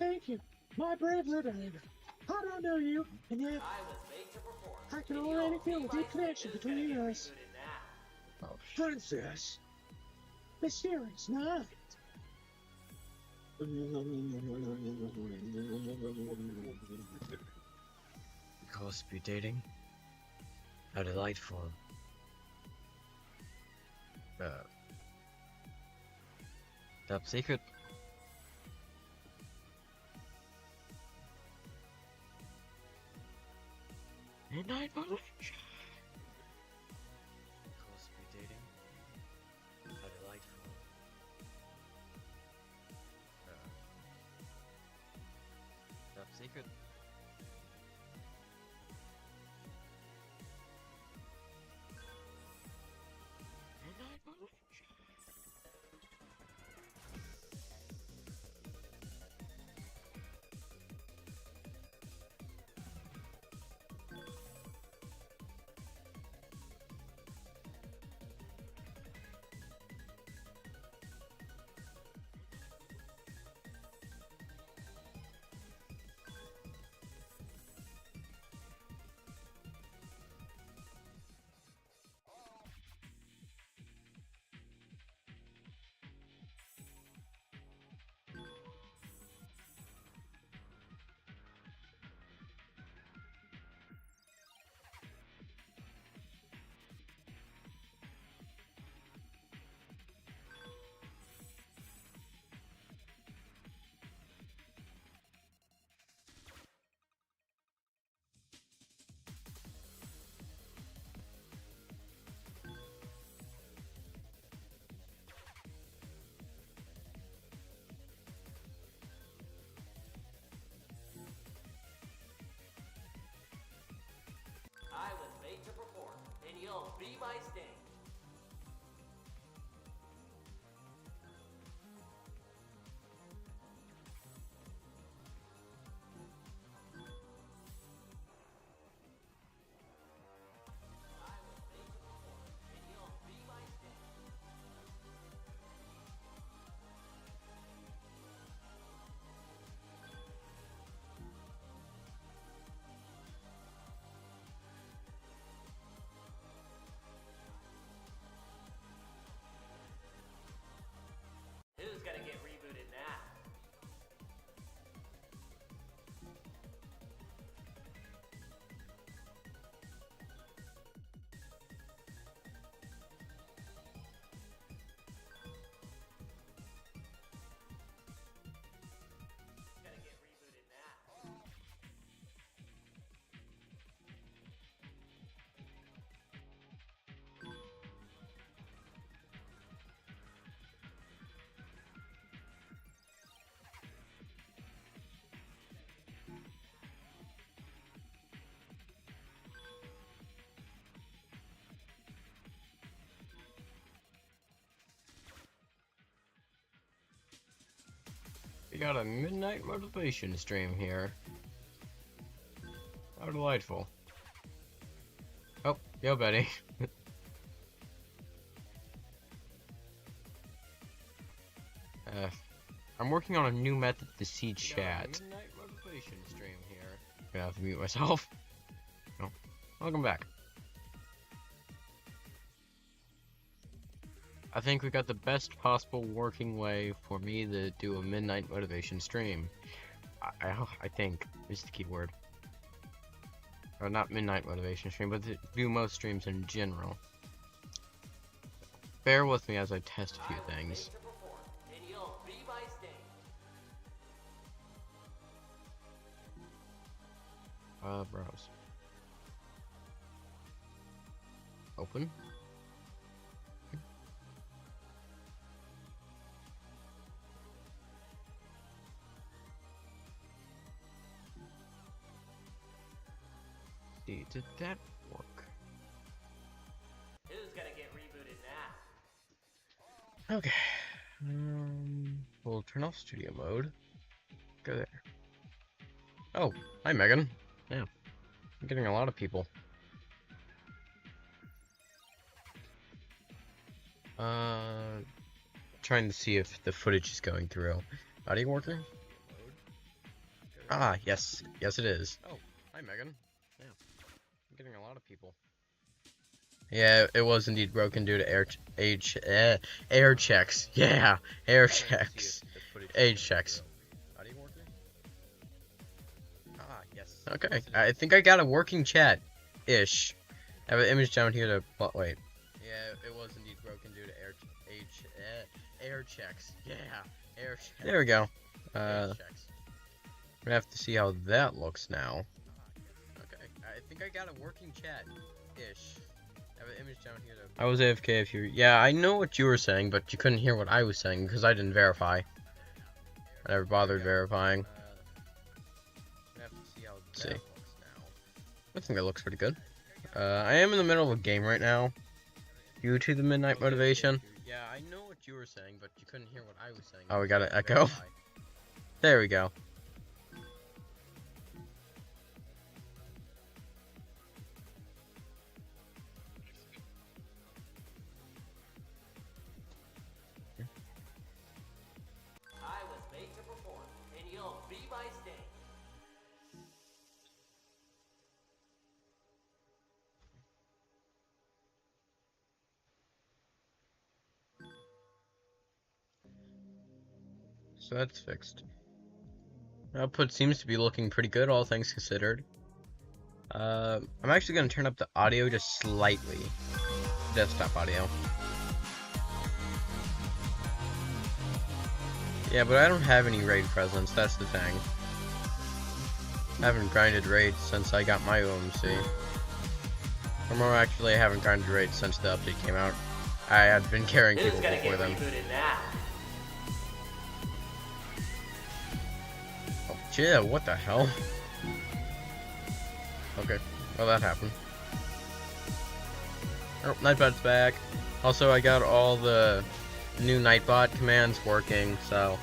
Thank you, my brave liberator. I don't know you, and yet I can already feel a deep connection between us. Oh, Princess, mysterious night. Call speed dating? How delightful. Top secret? Midnight motivation. Call speed dating? How delightful. Top secret? Midnight motivation. I was made to perform, and you'll be my sting. Who's gonna get rebooted now? Gonna get rebooted now. We got a midnight motivation stream here. How delightful. Oh, yo, Betty. I'm working on a new method to see chat. Midnight motivation stream here. Gonna have to mute myself. Oh, welcome back. I think we got the best possible working way for me to do a midnight motivation stream. I think is the key word. Or not midnight motivation stream, but to do most streams in general. Bear with me as I test a few things. Browse. Open. Did that work? Who's gonna get rebooted now? Okay. We'll turn off studio mode. Go there. Oh, hi Megan. Yeah, I'm getting a lot of people. Trying to see if the footage is going through. Audio working? Ah, yes. Yes, it is. Oh, hi, Megan. Yeah. I'm getting a lot of people. Yeah, it was indeed broken due to air checks. Yeah, air checks. Age checks. Ah, yes. Okay, I think I got a working chat-ish. I have an image down here to... What, wait. Yeah, it was indeed broken due to air checks. Yeah, air checks. There we go. I'm gonna have to see how that looks now. Okay, I think I got a working chat-ish. I have an image down here to... I was AFK if you... Yeah, I know what you were saying, but you couldn't hear what I was saying because I didn't verify. I never bothered verifying. Let's see. I think that looks pretty good. I am in the middle of a game right now. Due to the midnight motivation. Yeah, I know what you were saying, but you couldn't hear what I was saying. Oh, we got an echo. There we go. I was made to perform, and you'll be my stage. So that's fixed. Output seems to be looking pretty good, all things considered. I'm actually going to turn up the audio just slightly. Desktop audio. Yeah, but I don't have any raid presence, that's the thing. I haven't grinded raids since I got my OMC. Or more actually, I haven't grinded raids since the update came out. I had been carrying people before then. Oh, chill, what the hell? Okay, well that happened. Oh, Nightbot's back. Also, I got all the new Nightbot commands working, so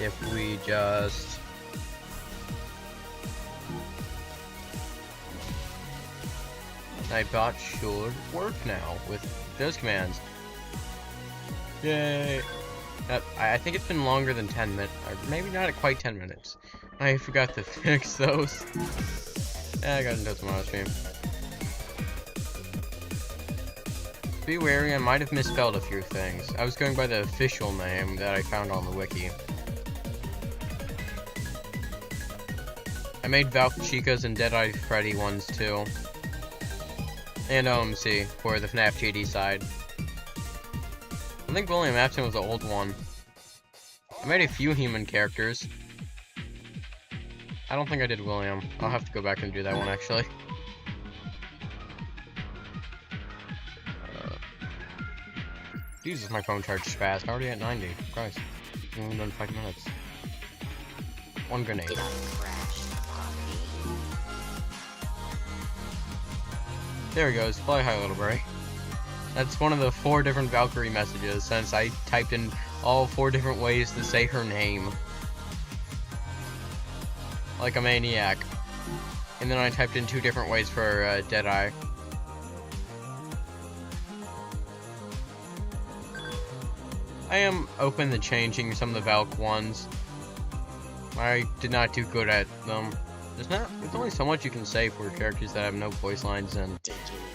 if we just... Nightbot should work now with those commands. Yay! I think it's been longer than 10 minutes, or maybe not quite 10 minutes. I forgot to fix those. I got into tomorrow's stream. Be wary, I might have misspelled a few things. I was going by the official name that I found on the wiki. I made Valk Chicas and Dead-Eye Freddy ones too. And OMC for the FNTD side. I think William Afton was the old one. I made a few human characters. I don't think I did William. I'll have to go back and do that one actually. Jesus, my phone charged fast. Already at 90. Christ. It's only done 5 minutes. One grenade. There we go. Fly high, little bray. That's one of the 4 different Valkyrie messages since I typed in all 4 different ways to say her name. Like a maniac. And then I typed in 2 different ways for Deadeye. I am open to changing some of the Valk ones. I did not do good at them. There's only so much you can say for characters that have no voice lines and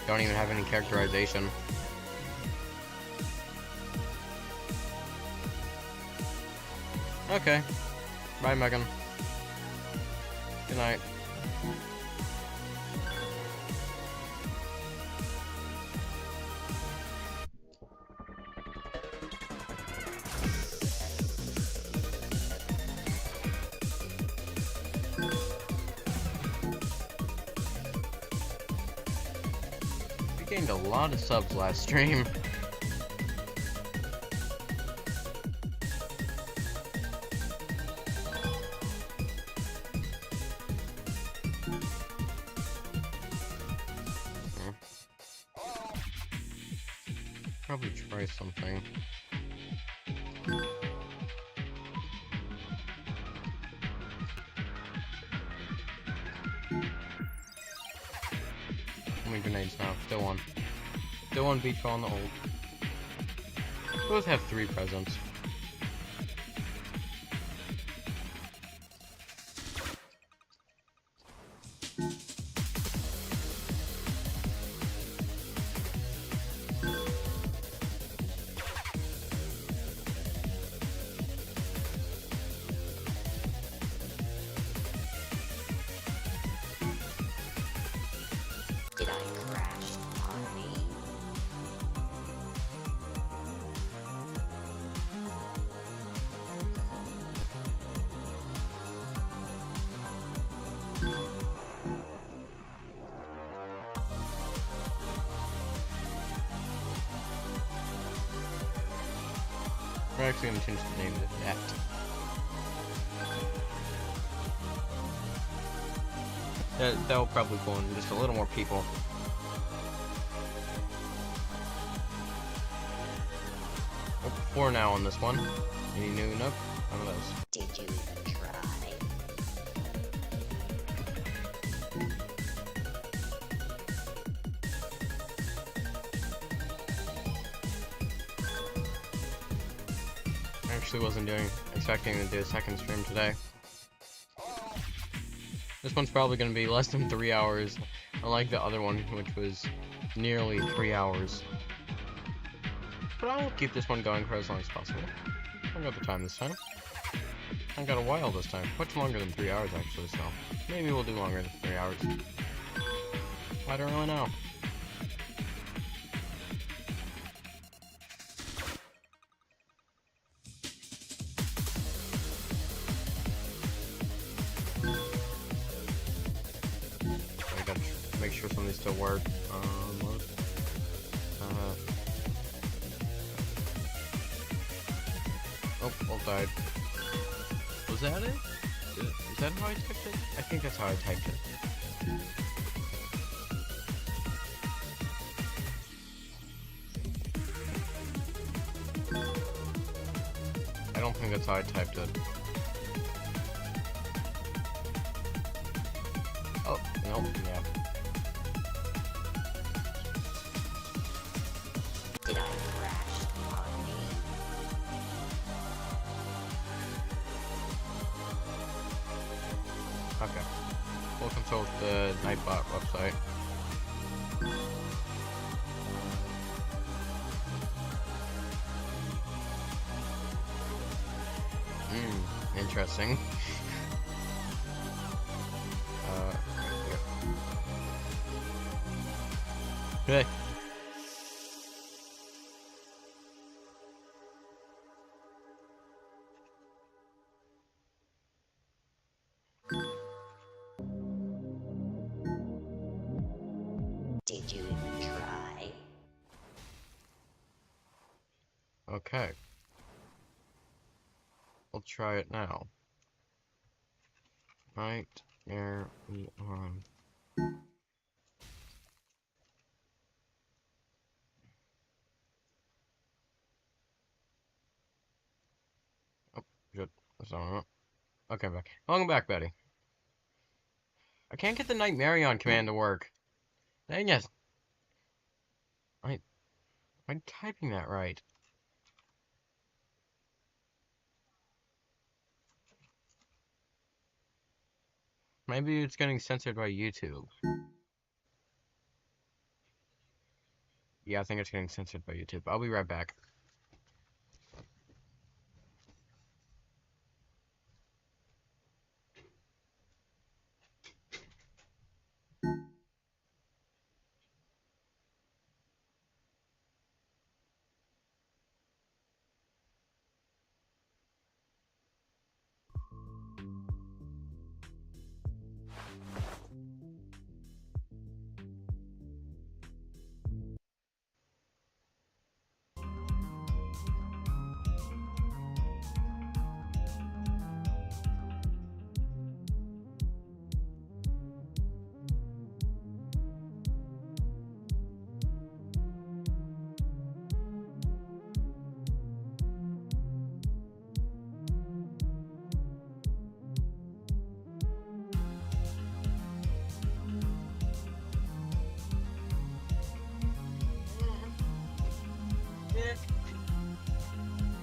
don't even have any characterization. Okay. Bye, Megan. Good night. We gained a lot of subs last stream. Probably try something. How many grenades now? Still one. Still one beach ball on the hold. Both have 3 presents. We're actually gonna change the name to that. That'll probably pull in just a little more people. Oh, 4 now on this one. Any new? Nope. None of those. Did you even try? I actually wasn't expecting to do a second stream today. This one's probably going to be less than 3 hours, unlike the other one, which was nearly 3 hours. But I'll keep this one going for as long as possible. I got the time this time. I got a while this time. Much longer than 3 hours, actually, so maybe we'll do longer than 3 hours. I don't really know. Make sure some of these still work. Oh, all died. Was that it? Is that how I typed it? I think that's how I typed it. I don't think that's how I typed it. Oh, no, yeah. Did I crash on me? Okay. We'll consult the Nightbot website. Interesting. Hey. Did you even try? Okay. We'll try it now. Right, there we are. Oh, shit. That's not right. Okay, back. Welcome back, Betty. I can't get the Night Marion command to work. Dang it. I'm typing that right. Maybe it's getting censored by YouTube. Yeah, I think it's getting censored by YouTube. I'll be right back.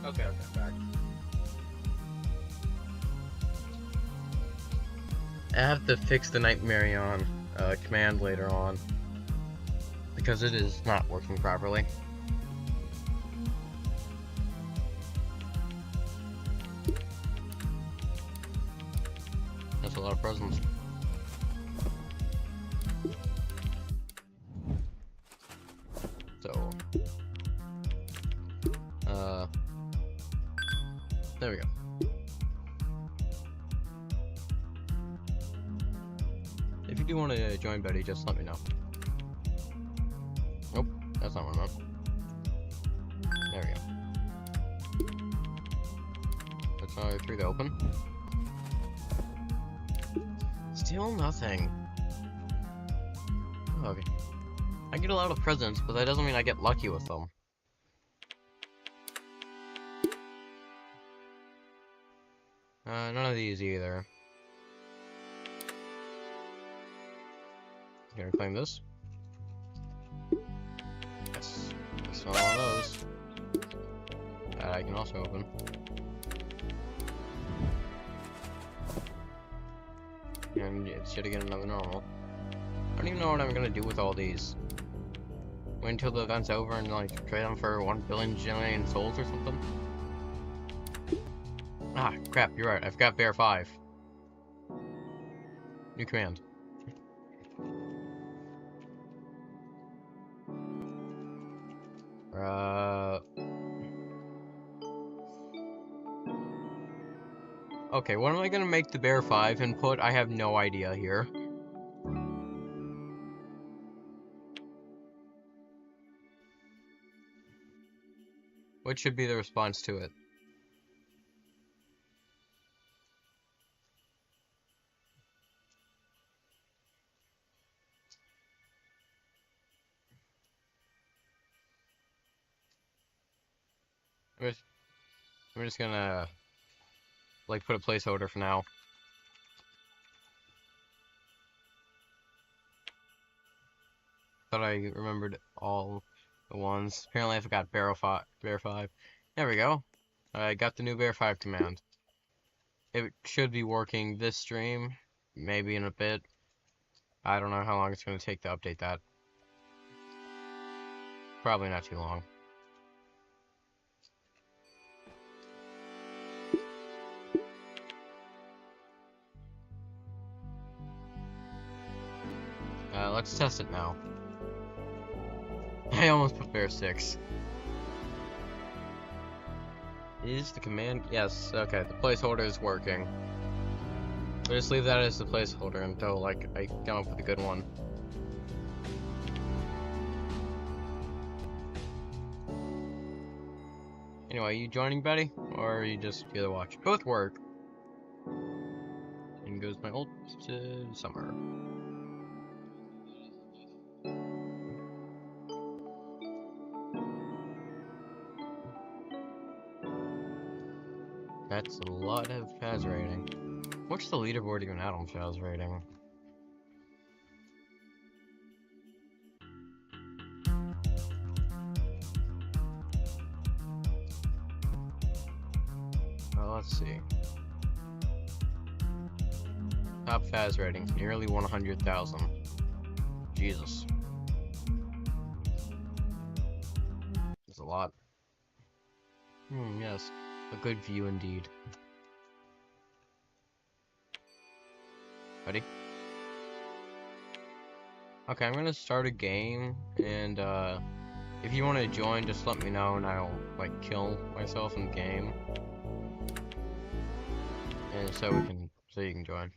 Okay, back. I have to fix the Night Marion command later on because it is not working properly. That's a lot of presents. So, there we go. If you do want to join Betty, just let me know. Nope, that's not what I meant. There we go. through the open. Still nothing. Okay. I get a lot of presents, but that doesn't mean I get lucky with them. None of these either. Gonna claim this. Yes. That's not one of those. That I can also open. And it's yet again another normal. I don't even know what I'm gonna do with all these. Wait until the event's over and like trade them for 1 billion jillion souls or something? Ah, crap, you're right. I've got Bear 5. New command. Okay, what am I gonna make the Bear 5 input? I have no idea here. What should be the response to it? I'm just gonna like put a placeholder for now. Thought I remembered all the ones. Apparently I forgot Bear 5. There we go. I got the new Bear 5 command. It should be working this stream, maybe in a bit. I don't know how long it's going to take to update that. Probably not too long. Let's test it now. I almost put Bear 6. Is the command? Yes, okay, the placeholder is working. We'll just leave that as the placeholder until, like, I come up with a good one. Anyway, you joining, Betty? Or are you just the other watch? Both work. And goes my ult to summer. That's a lot of Faz rating. What's the leaderboard even at on Faz rating? Well, let's see. Top Faz ratings, nearly 100,000. Jesus. That's a lot. Yes. A good view indeed. Ready? Okay, I'm gonna start a game, and if you want to join, just let me know, and I'll like kill myself in the game, and so you can join.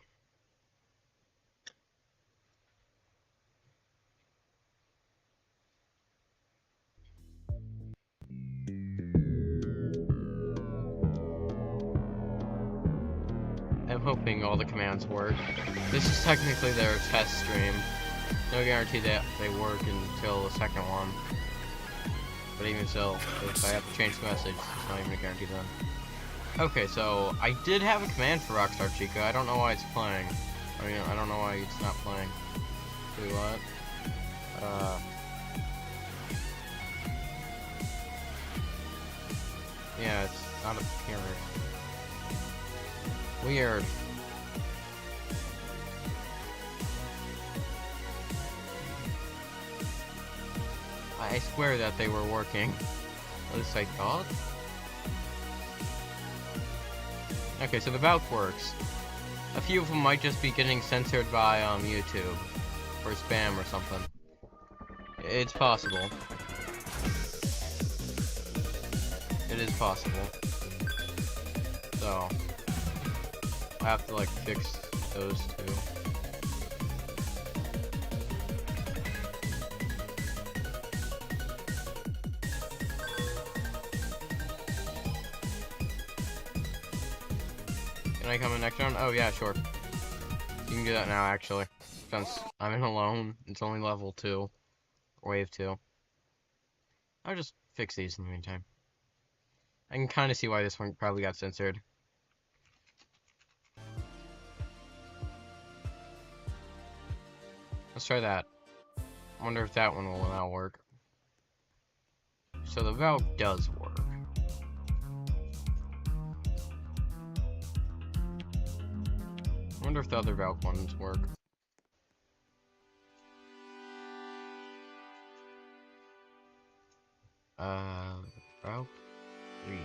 I'm hoping all the commands work. This is technically their test stream. No guarantee that they work until the second one. But even so, if I have to change the message, it's not even a guarantee then. Okay, so I did have a command for Rockstar Chica. I don't know why it's playing. I mean, I don't know why it's not playing. Do what? Yeah, it's not appearing. Weird. I swear that they were working. At least I thought. Okay, so the Valk works. A few of them might just be getting censored by YouTube for spam or something. It's possible. It is possible. So I have to like fix those two. Can I come in next round? Oh yeah, sure. You can do that now, actually. Since I'm in alone, it's only level 2. Wave 2. I'll just fix these in the meantime. I can kind of see why this one probably got censored. Let's try that. I wonder if that one will now work. So the valve does work. I wonder if the other valve ones work. Valve 3.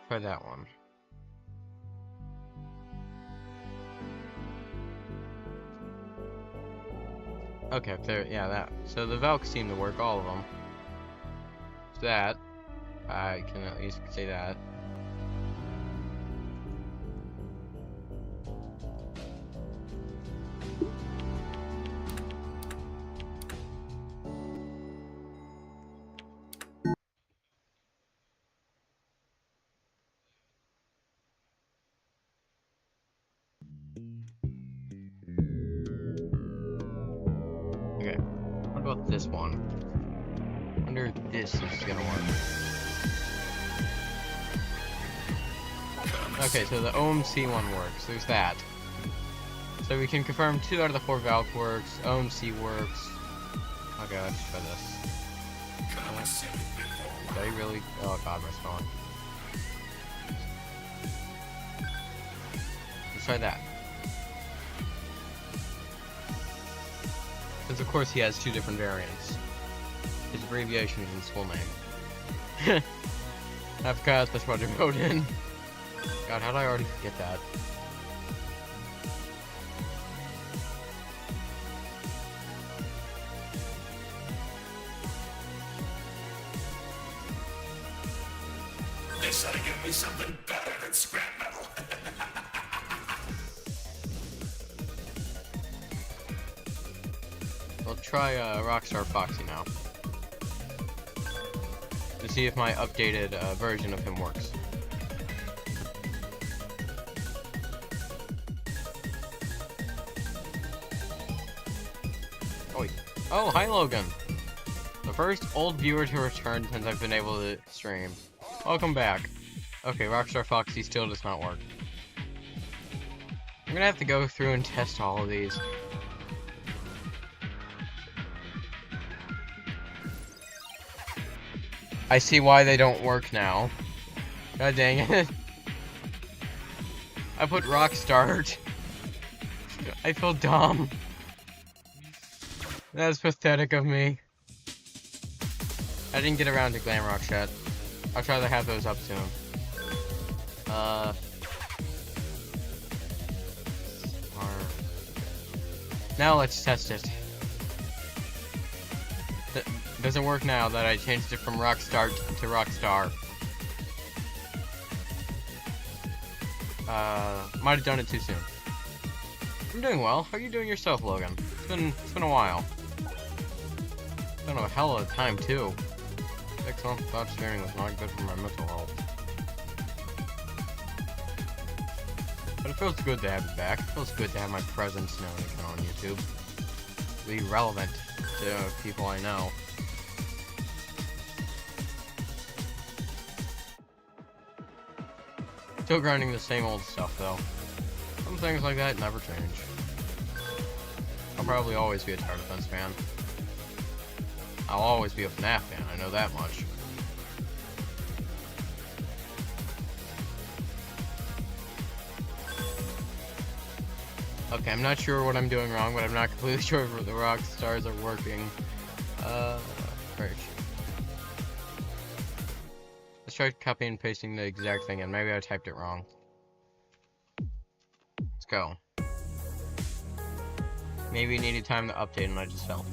Try that one. Okay, there, yeah, that. So the valves seem to work, all of them. So that, I can at least say that. Okay, what about this one? I wonder if this is gonna work. Okay, so the OMC one works. There's that. So we can confirm 2 out of the 4 valve works. OMC works. Okay, let's try this. Did I really? Oh god, my spawn. Let's try that. Since of course he has 2 different variants. His abbreviation is his full name. I forgot that's what I wrote in. God, how did I already forget that? They said to give me something better than scrap metal. I'll try Rockstar Foxy now. To see if my updated version of him works. Oh, wait. Oh, hi Logan! The first old viewer to return since I've been able to stream. Welcome back. Okay, Rockstar Foxy still does not work. I'm gonna have to go through and test all of these. I see why they don't work now. God dang it. I put Rockstar. I feel dumb. That's pathetic of me. I didn't get around to Glamrock yet. I'll try to have those up soon. Now let's test it. Doesn't work now that I changed it from Rockstar to Rockstar. Might have done it too soon. I'm doing well. How are you doing yourself, Logan? It's been a while. It's been a hell of a time too. 6 months without streaming was not good for my mental health. But it feels good to have it back. It feels good to have my presence now again on YouTube. Be relevant to people I know. Still grinding the same old stuff though. Some things like that never change. I'll probably always be a Tower Defense fan. I'll always be a FNAF fan, I know that much. Okay, I'm not sure what I'm doing wrong, but I'm not completely sure if the rock stars are working. Right. Let's try copying and pasting the exact thing in. Maybe I typed it wrong. Let's go. Maybe it needed time to update and I just fell.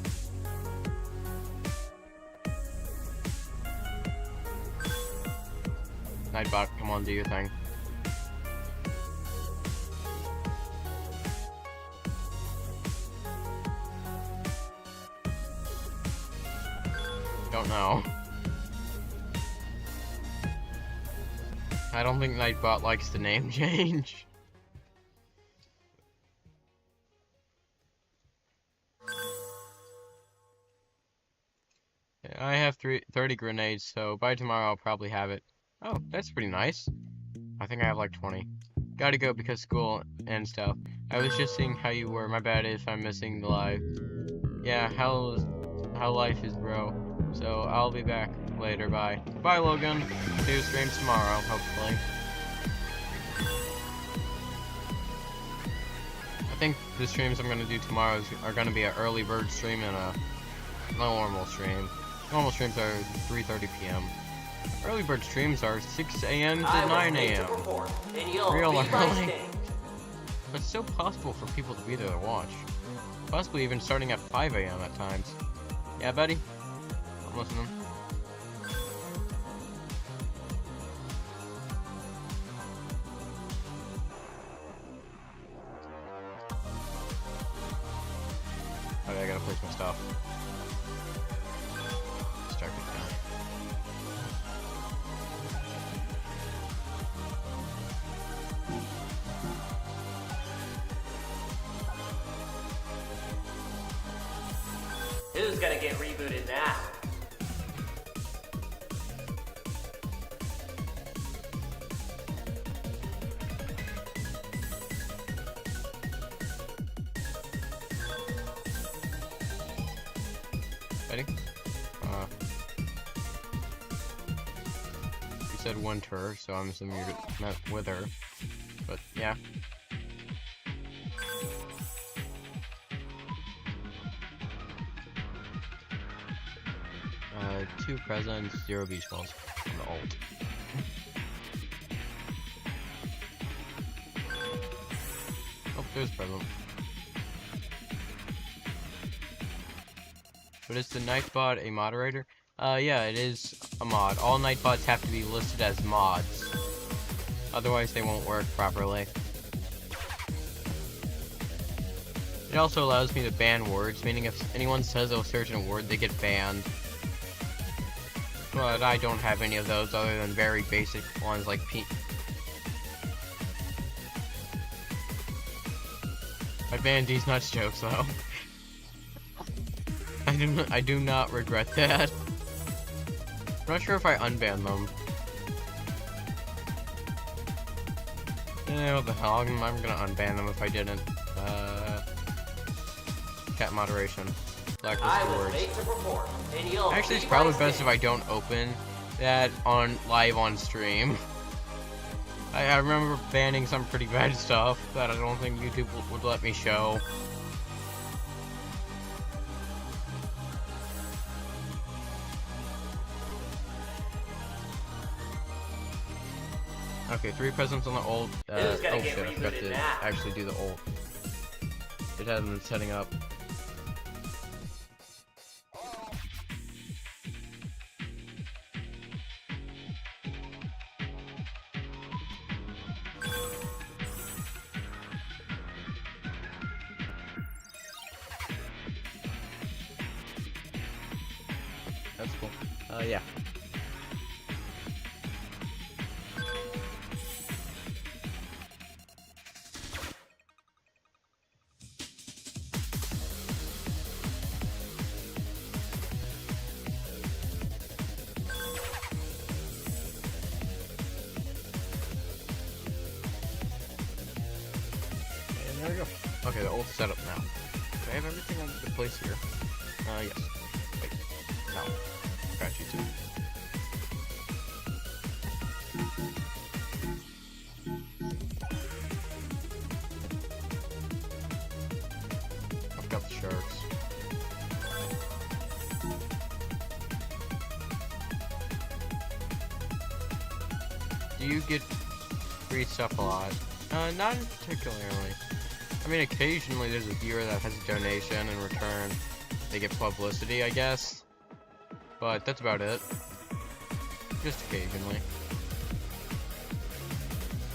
Nightbot, come on, do your thing. Don't know. I don't think Nightbot likes the name change. I have 30 grenades, so by tomorrow I'll probably have it. Oh, that's pretty nice. I think I have like 20. Gotta go because school and stuff. I was just seeing how you were. My bad if I'm missing the live. Yeah, how life is, bro. So I'll be back later. Bye. Bye, Logan. See you streams tomorrow, hopefully. I think the streams I'm gonna do tomorrow are gonna be an early bird stream and a normal stream. Normal streams are 3:30 p.m. Early bird streams are 6 a.m. to 9 a.m. Real early. But it's still possible for people to be there to watch. Possibly even starting at 5 a.m. at times. Yeah, buddy? I'm listening. Okay, I gotta place my stuff. Start it down. Who's gonna get rebooted now? Ready? You said winter, so I'm assuming you're not with her. But yeah. Two presents, 0 beach balls. On the ult. Oh, there's a present. But is the Nightbot a moderator? Yeah, it is a mod. All Nightbots have to be listed as mods. Otherwise, they won't work properly. It also allows me to ban words, meaning if anyone says they'll search in a word, they get banned. But I don't have any of those other than very basic ones like I banned these nuts jokes though. I do not regret that. I'm not sure if I unban them. Yeah, what the hell? I'm gonna unban them if I didn't. Cat moderation. Blacklist words. Actually, it's probably best if I don't open that live on stream. I remember banning some pretty bad stuff that I don't think YouTube would let me show. Okay, 3 presents on the ult. Oh shit, I forgot to actually do the ult. It hasn't been setting up. That's cool. Yeah. And there we go. Okay, the ult's set up now. Do I have everything on the place here? Yes. Wait. No. Got you too. I've got the sharks. Do you get free stuff a lot? Not particularly. I mean, occasionally there's a viewer that has a donation in return. They get publicity, I guess. But that's about it. Just occasionally.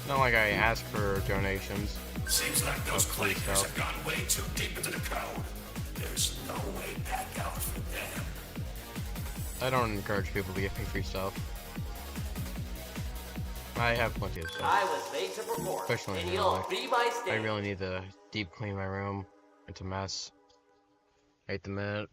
Not like I ask for donations. Seems like those clankers have gone way too deep into the code. There's no way back out for them. I don't encourage people to give me free stuff. I have plenty of stuff. I was made to perform, Especially and in you'll life. be my I stage. really need to deep clean my room. It's a mess. Hate the minute.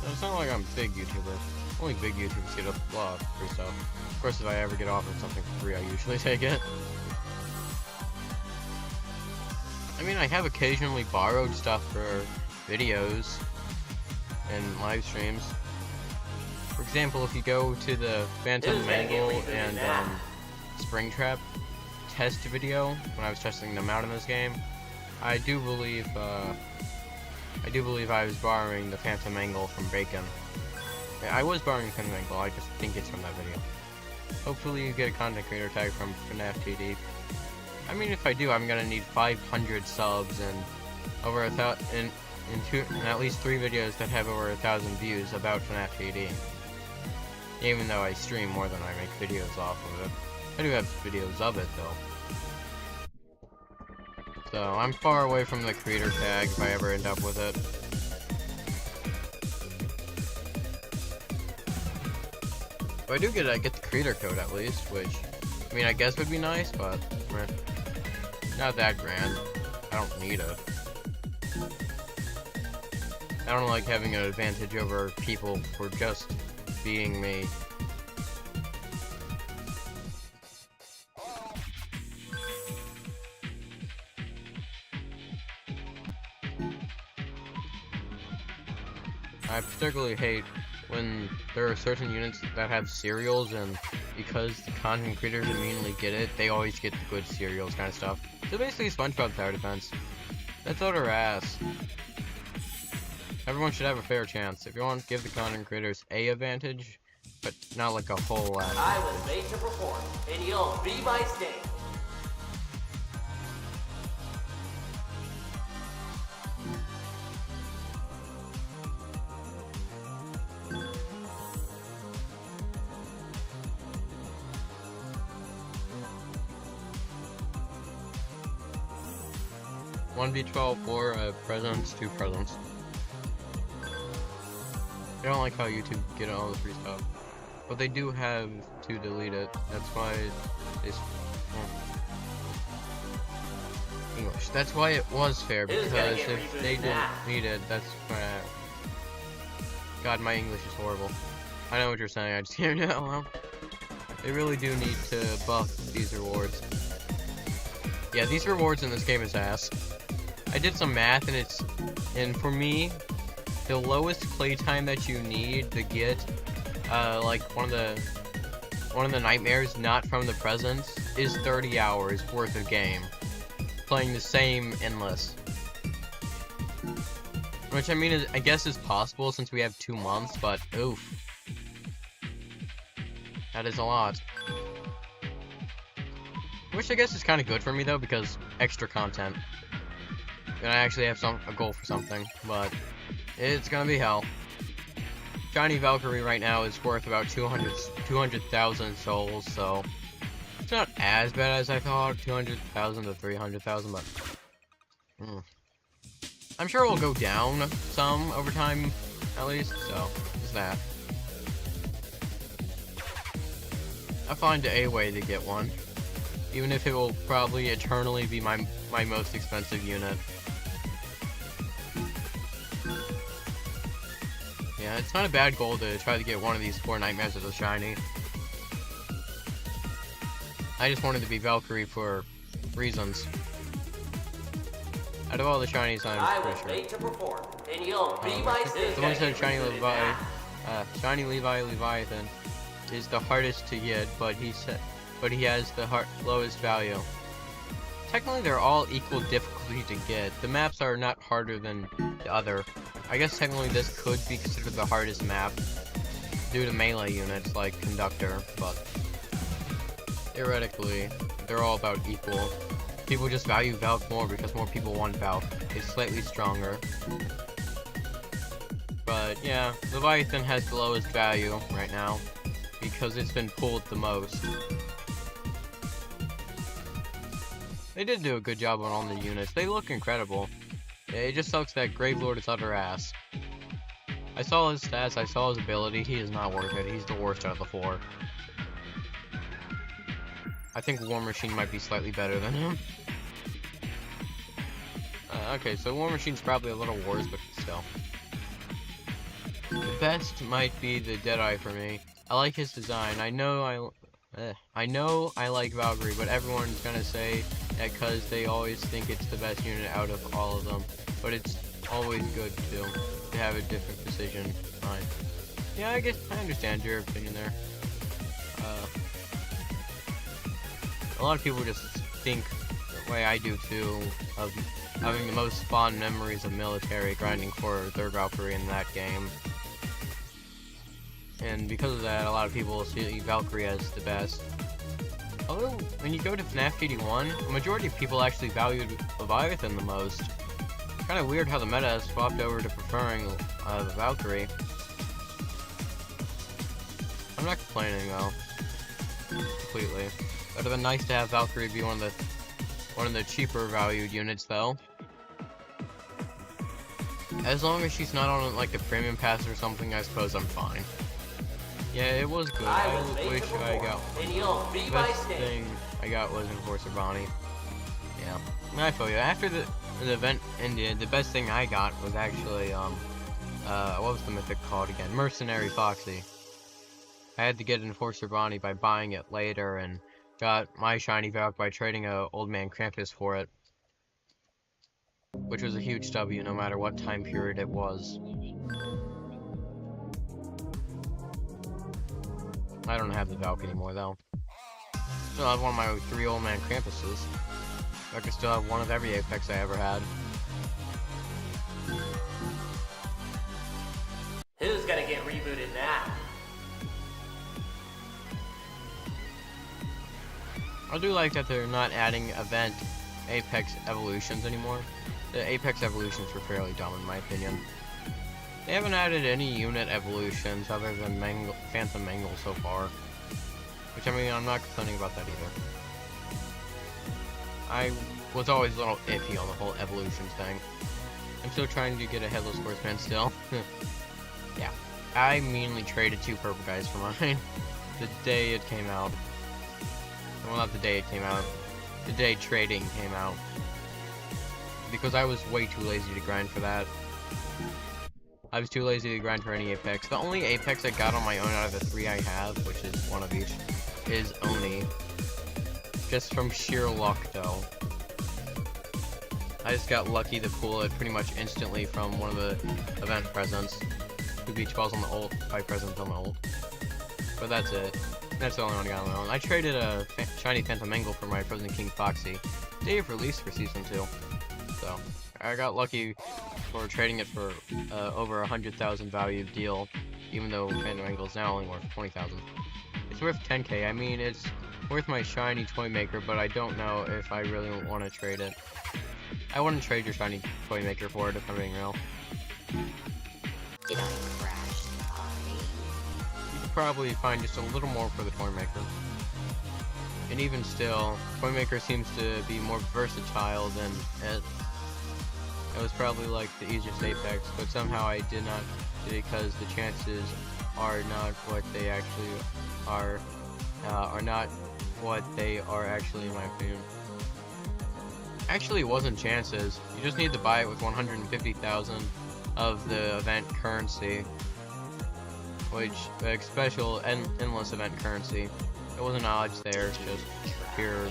It's not like I'm a big YouTuber. Only big YouTubers get a lot of free stuff. Of course, if I ever get offered something for free, I usually take it. I mean, I have occasionally borrowed stuff for videos and live streams. For example, if you go to the Phantom Mangle and Springtrap test video when I was testing them out in this game, I do believe I was borrowing the Phantom Angle from Bacon. Yeah, I was borrowing the Phantom Angle, I just think it's from that video. Hopefully you get a content creator tag from FNTD. I mean, if I do, I'm gonna need 500 subs and over in at least 3 videos that have over 1,000 views about FNTD. Even though I stream more than I make videos off of it. I do have videos of it though. So, I'm far away from the creator tag if I ever end up with it. If I do get it, I get the creator code at least, which, I mean, I guess would be nice, but not that grand. I don't need it. I don't like having an advantage over people for just beating me. I particularly hate when there are certain units that have cereals, and because the content creators immediately get it, they always get the good cereals kind of stuff. So basically SpongeBob Tower Defense. That's utter ass. Everyone should have a fair chance. If you want to give the content creators a advantage, but not like a whole lot. I was made to perform, and you'll be my stage. One v12 for presents, 2 presents. I don't like how YouTube get all the free stuff, but they do have to delete it. That's why it's English. That's why it was fair, because if they didn't need it, that's why. God, my English is horrible. I know what you're saying. I just can't know. Well, they really do need to buff these rewards. Yeah, these rewards in this game is ass. I did some math, and for me, the lowest playtime that you need to get, like one of the nightmares not from the presents is 30 hours worth of game, playing the same endless. Which I mean, I guess is possible since we have 2 months, but oof, that is a lot. Which I guess is kind of good for me though, because extra content. And I actually have a goal for something, but it's gonna be hell. Shiny Valkyrie right now is worth about 200,000 souls, so it's not as bad as I thought. 200,000 to 300,000, but I'm sure it will go down some over time, at least. So there's that. I'll find a way to get one, even if it will probably eternally be my most expensive unit. Yeah, it's not a bad goal to try to get one of these 4 nightmares of the shiny. I just wanted to be Valkyrie for reasons. Out of all the shinies, I'm pretty sure. Made to perform, and you'll be my stage. Someone said Shiny Levi Leviathan is the hardest to get, but he has the lowest value. Technically, they're all equal difficulty to get. The maps are not harder than the other. I guess technically this could be considered the hardest map due to melee units like Conductor, but theoretically, they're all about equal. People just value Valk more because more people want Valk. It's slightly stronger. But yeah, Leviathan has the lowest value right now because it's been pulled the most. They did do a good job on all the units. They look incredible. It just sucks that Gravelord is utter ass. I saw his stats, I saw his ability. He is not worth it. He's the worst out of the 4. I think War Machine might be slightly better than him. Okay, so War Machine's probably a little worse, but still. The best might be the Deadeye for me. I like his design. I know I like Valkyrie, but everyone's gonna say that because they always think it's the best unit out of all of them. But it's always good to have a different decision. Fine. Yeah, I guess I understand your opinion there. A lot of people just think the way I do too, of having the most fond memories of military grinding for their Valkyrie in that game. And because of that, a lot of people see Valkyrie as the best. Although, when you go to FNTD1, the majority of people actually valued Leviathan the most. Kind of weird how the meta has swapped over to preferring the Valkyrie. I'm not complaining though, completely. It would have been nice to have Valkyrie be one of the cheaper valued units though. As long as she's not on like the premium pass or something, I suppose I'm fine. Yeah, it was good. I wish I got the best thing I got was Enforcer Bonnie. Yeah, I feel you. After the event ended, the best thing I got was actually what was the mythic called again? Mercenary Foxy. I had to get Enforcer Bonnie by buying it later, and got my shiny Valk by trading a Old Man Krampus for it, which was a huge W no matter what time period it was. I don't have the Valk anymore though. Still have one of my 3 Old Man Krampuses. I could still have one of every Apex I ever had. Who's gonna get rebooted now? I do like that they're not adding event Apex evolutions anymore. The Apex evolutions were fairly dumb in my opinion. They haven't added any unit evolutions other than Phantom Mangle so far. Which, I mean, I'm not complaining about that either. I was always a little iffy on the whole evolutions thing. I'm still trying to get a Headless Horseman still. Yeah. I mainly traded 2 purple guys for mine. The day it came out. Well, not the day it came out. The day trading came out. Because I was way too lazy to grind for that. I was too lazy to grind for any Apex. The only Apex I got on my own out of the 3 I have, which is one of each, is Oni. Just from sheer luck, though. I just got lucky to pull it pretty much instantly from one of the event presents. 2 beach balls on the ult, 5 presents on the ult. But that's it. That's the only one I got on my own. I traded a shiny Phantom Mangle for my Frozen King Foxy. Day of release for Season 2. So, I got lucky for trading it for over 100,000 value deal, even though Phantom Mangle is now only worth 20,000. It's worth 10k. I mean, it's worth my shiny toy maker, but I don't know if I really want to trade it. I wouldn't trade your shiny toy maker for it if I'm being real. Did I crash the party? You could probably find just a little more for the toy maker. And even still, toy maker seems to be more versatile than it. It was probably like the easiest Apex, but somehow I did not, because the chances are not what they actually are not what they are actually, in my opinion. Actually, it wasn't chances. You just need to buy it with 150,000 of the event currency, which like special endless event currency. It wasn't odds there. It's just pure,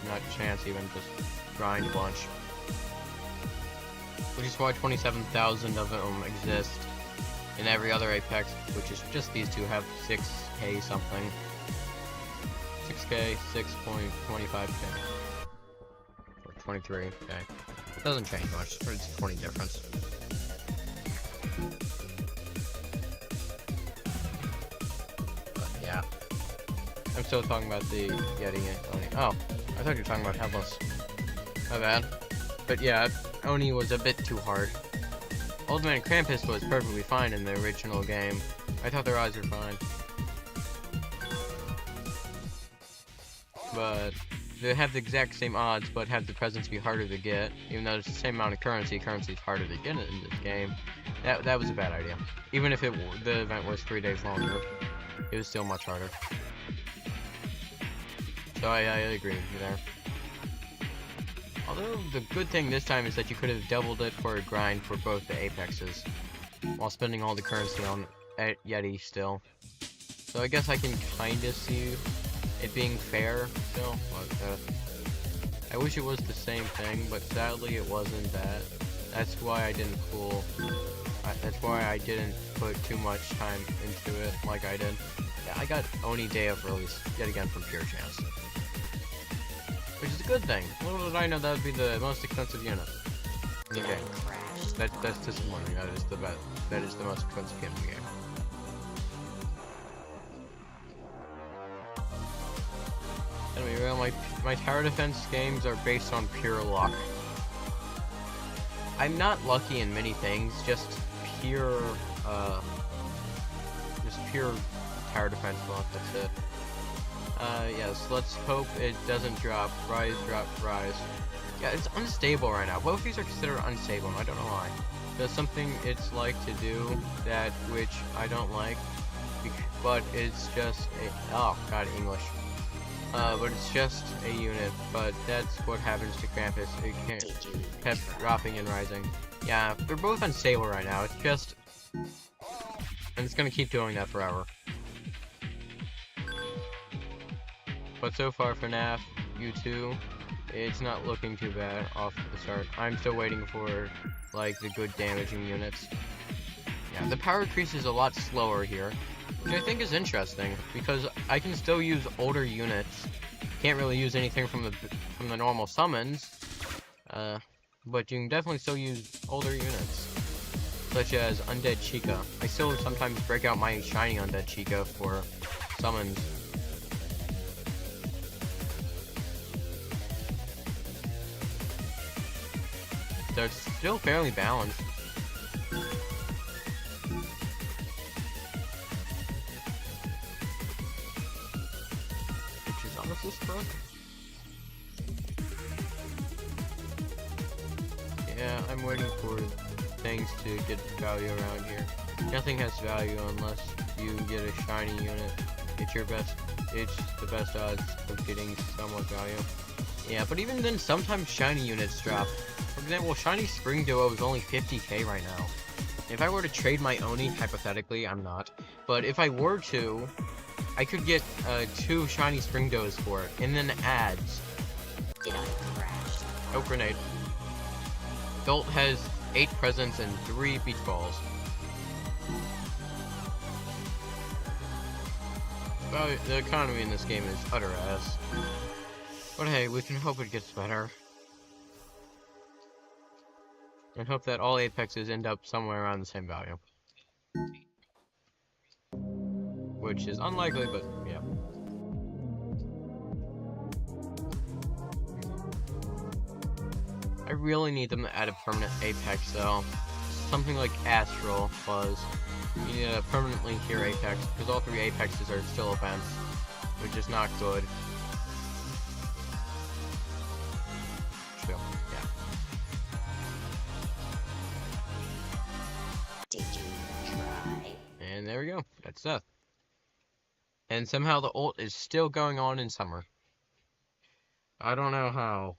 not chance even, just grind a bunch. Which is why 27,000 of them exist in every other Apex, which is just these two have 6k something. 6k, 6.25k. Or 23k. It doesn't change much, it's 20 difference. But yeah. I'm still talking about the getting it. Oh, I thought you were talking about Headless. My bad. But yeah, Oni was a bit too hard. Old Man Krampus was perfectly fine in the original game. I thought their eyes were fine. But they have the exact same odds, but have the presents be harder to get. Even though it's the same amount of currency is harder to get in this game. That was a bad idea. Even if the event was 3 days longer, it was still much harder. So I agree with you there. Although the good thing this time is that you could have doubled it for a grind for both the apexes, while spending all the currency on Yeti still. So I guess I can kinda see it being fair still, but I wish it was the same thing, but sadly it wasn't that. That's why I didn't that's why I didn't put too much time into it like I did. Yeah, I got Oni Day of Release yet again from pure chance. Which is a good thing. Little did I know that would be the most expensive unit in the game. That's disappointing. That is the most expensive unit in the game. Anyway, my tower defense games are based on pure luck. I'm not lucky in many things, just pure tower defense luck, that's it. Yes, let's hope it doesn't drop. Rise, drop, rise. Yeah, it's unstable right now. Both of these are considered unstable, and I don't know why. There's something it's like to do that which I don't like, but it's just a... Oh, God, English. But it's just a unit, but that's what happens to Krampus. It kept dropping and rising. Yeah, they're both unstable right now. It's just... And it's gonna keep doing that forever. But so far for FNAF U2, it's not looking too bad off the start. I'm still waiting for, like, the good damaging units. Yeah, the power increase is a lot slower here, which I think is interesting, because I can still use older units. Can't really use anything from the normal summons, but you can definitely still use older units, such as Undead Chica. I still sometimes break out my shiny Undead Chica for summons. So it's still fairly balanced. Which is honestly correct. Yeah, I'm waiting for things to get value around here. Nothing has value unless you get a shiny unit. It's the best odds of getting somewhat value. Yeah, but even then, sometimes shiny units drop. For example, shiny Spring Duo is only 50k right now. If I were to trade my Oni, hypothetically, I'm not, but if I were to, I could get 2 shiny Spring Duos for it, and then ads. Did I crash? Oh, grenade. Adult has 8 presents and 3 beach balls. Well, the economy in this game is utter ass. But hey, we can hope it gets better. And hope that all apexes end up somewhere around the same value. Which is unlikely, but yeah. I really need them to add a permanent apex though. Something like Astral Fuzz. You need a permanently here apex, because all 3 apexes are still events, which is not good. So, yeah. Did you try? And there we go. That's that. And somehow the ult is still going on in summer. I don't know how.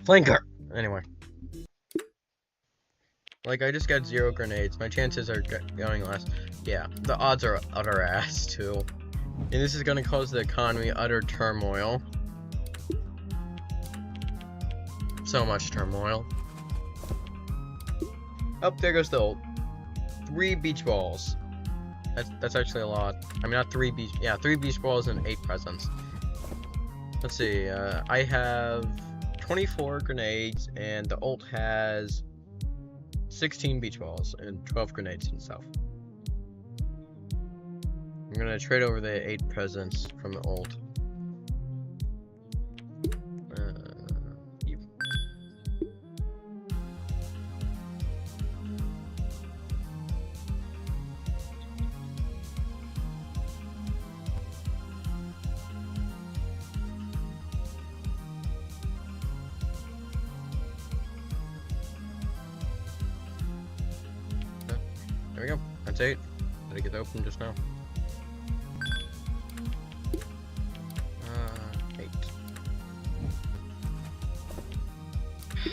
Flanker! Anyway. Like, I just got 0 grenades. My chances are going less. Yeah, the odds are utter ass, too. And this is gonna cause the economy utter turmoil. So much turmoil. Oh, there goes the ult. 3 beach balls. That's actually a lot. I mean, not 3 beach... Yeah, 3 beach balls and 8 presents. Let's see, I have 24 grenades, and the ult has 16 beach balls and 12 grenades himself. I'm gonna trade over the 8 presents from the ult. we go. That's 8. Did I get open just now? 8.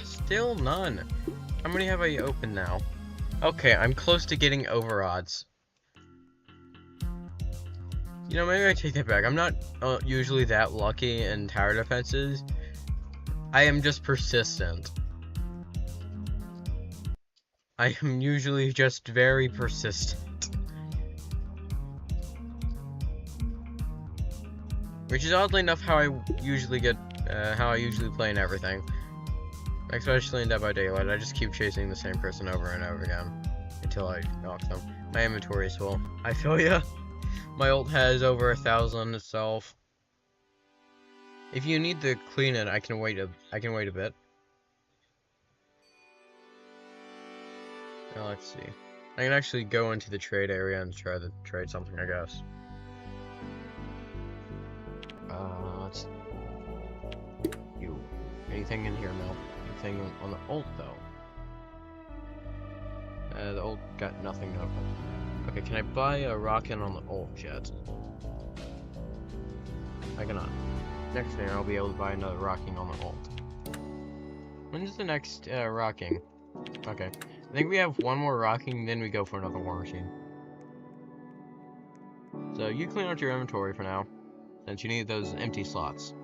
Still none. How many have I opened now? Okay, I'm close to getting over odds. You know, maybe I take that back. I'm not usually that lucky in tower defenses. I am just persistent. I am usually just very persistent. Which is oddly enough how I usually play in everything. Especially in Dead by Daylight, I just keep chasing the same person over and over again until I knock them. My inventory is full. I feel ya. My ult has over 1,000 itself. If you need to clean it, I can wait a bit. Now let's see. I can actually go into the trade area and try to trade something, I guess. Let's. Anything in here, Mel? Anything on the ult though? The ult got nothing up. Okay, can I buy a rocket on the ult yet? I cannot. Next thing, I'll be able to buy another rocking on the ult. When's the next rocking? Okay, I think we have one more rocking, then we go for another war machine. So you clean out your inventory for now, since you need those empty slots.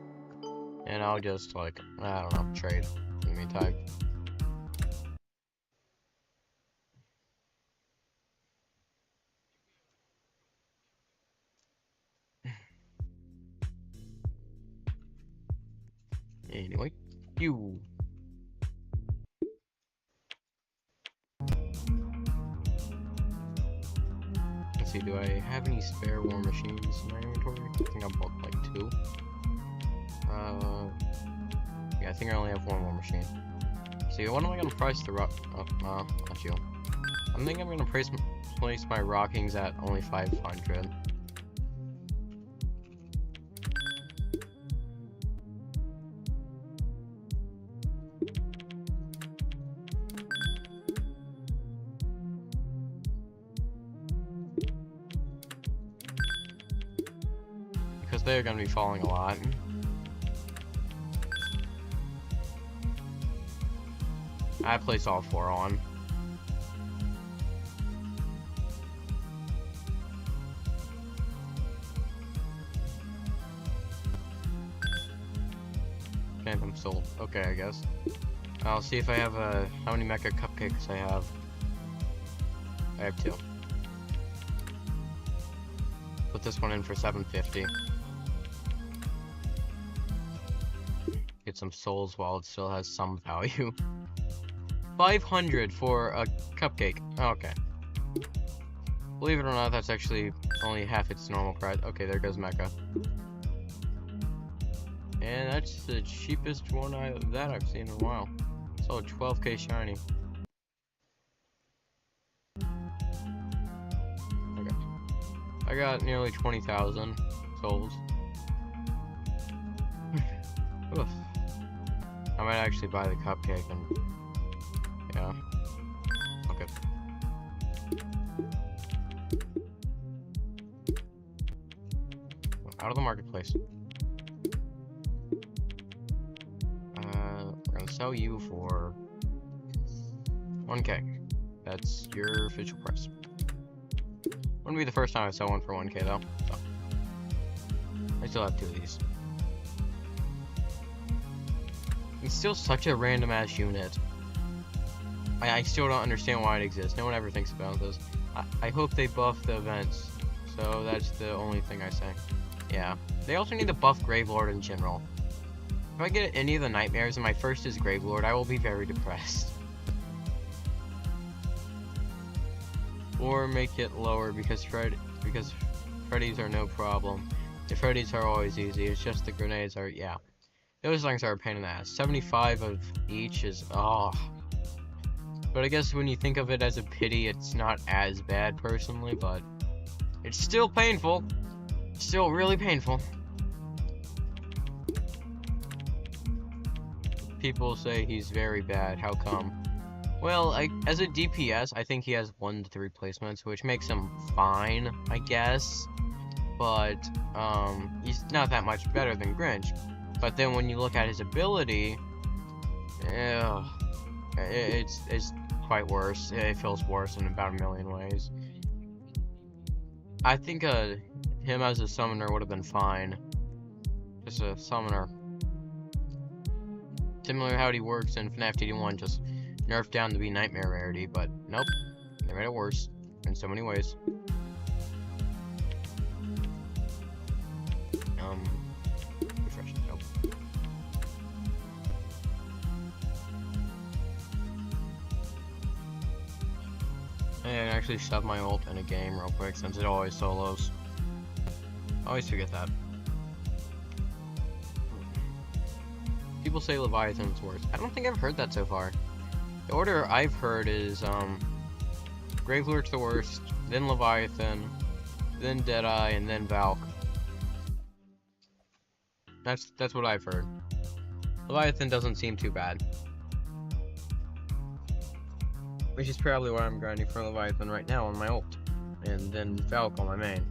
And I'll just, like, I don't know, trade in the meantime. Anyway, you. Let's see, do I have any spare war machines in my inventory? I think I bought like 2. Yeah, I think I only have 1 war machine. See, what am I gonna price the rock? Oh, not you. I'm thinking I'm gonna place my rockings at only 500. Because they're gonna be falling a lot. I place all 4 on. Okay, I'm sold. Okay, I guess. I'll see if I have how many mecha cupcakes I have. I have 2. Put this one in for 750. Get some souls while it still has some value. 500 for a cupcake. Oh, okay. Believe it or not, that's actually only half its normal price. Okay, there goes Mecha. And that's the cheapest one that I've seen in a while. So 12k shiny. Okay. I got nearly 20,000 souls. Oof. I might actually buy the cupcake and yeah. Okay. Out of the marketplace. We're gonna sell you for 1k. That's your official price. Wouldn't be the first time I sell one for 1k though. So. I still have 2 of these. It's still such a random ass unit. I still don't understand why it exists. No one ever thinks about this. I hope they buff the events. So that's the only thing I say. Yeah. They also need to buff Gravelord in general. If I get any of the nightmares and my first is Gravelord, I will be very depressed. Or make it lower because Freddy's are no problem. The Freddy's are always easy. It's just the grenades are, yeah. Those things are a pain in the ass. 75 of each is, oh. But I guess when you think of it as a pity, it's not as bad personally, but it's still painful. Still really painful. People say he's very bad. How come? Well, as a DPS, I think he has 1 to 3 placements, which makes him fine, I guess. But, he's not that much better than Grinch. But then when you look at his ability, it's quite worse. It feels worse in about a million ways. I think, him as a summoner would have been fine. Just a summoner. Similar to how he works in FNTD2, just nerfed down to be nightmare rarity, but nope, they made it worse in so many ways. Refresh. Nope. And actually shove my ult in a game real quick since it always solos. I always forget that. People say Leviathan's worse. I don't think I've heard that so far. The order I've heard is, Gravelord's the worst, then Leviathan, then Deadeye, and then Valk. That's what I've heard. Leviathan doesn't seem too bad. Which is probably why I'm grinding for Leviathan right now on my ult. And then Valk on my main.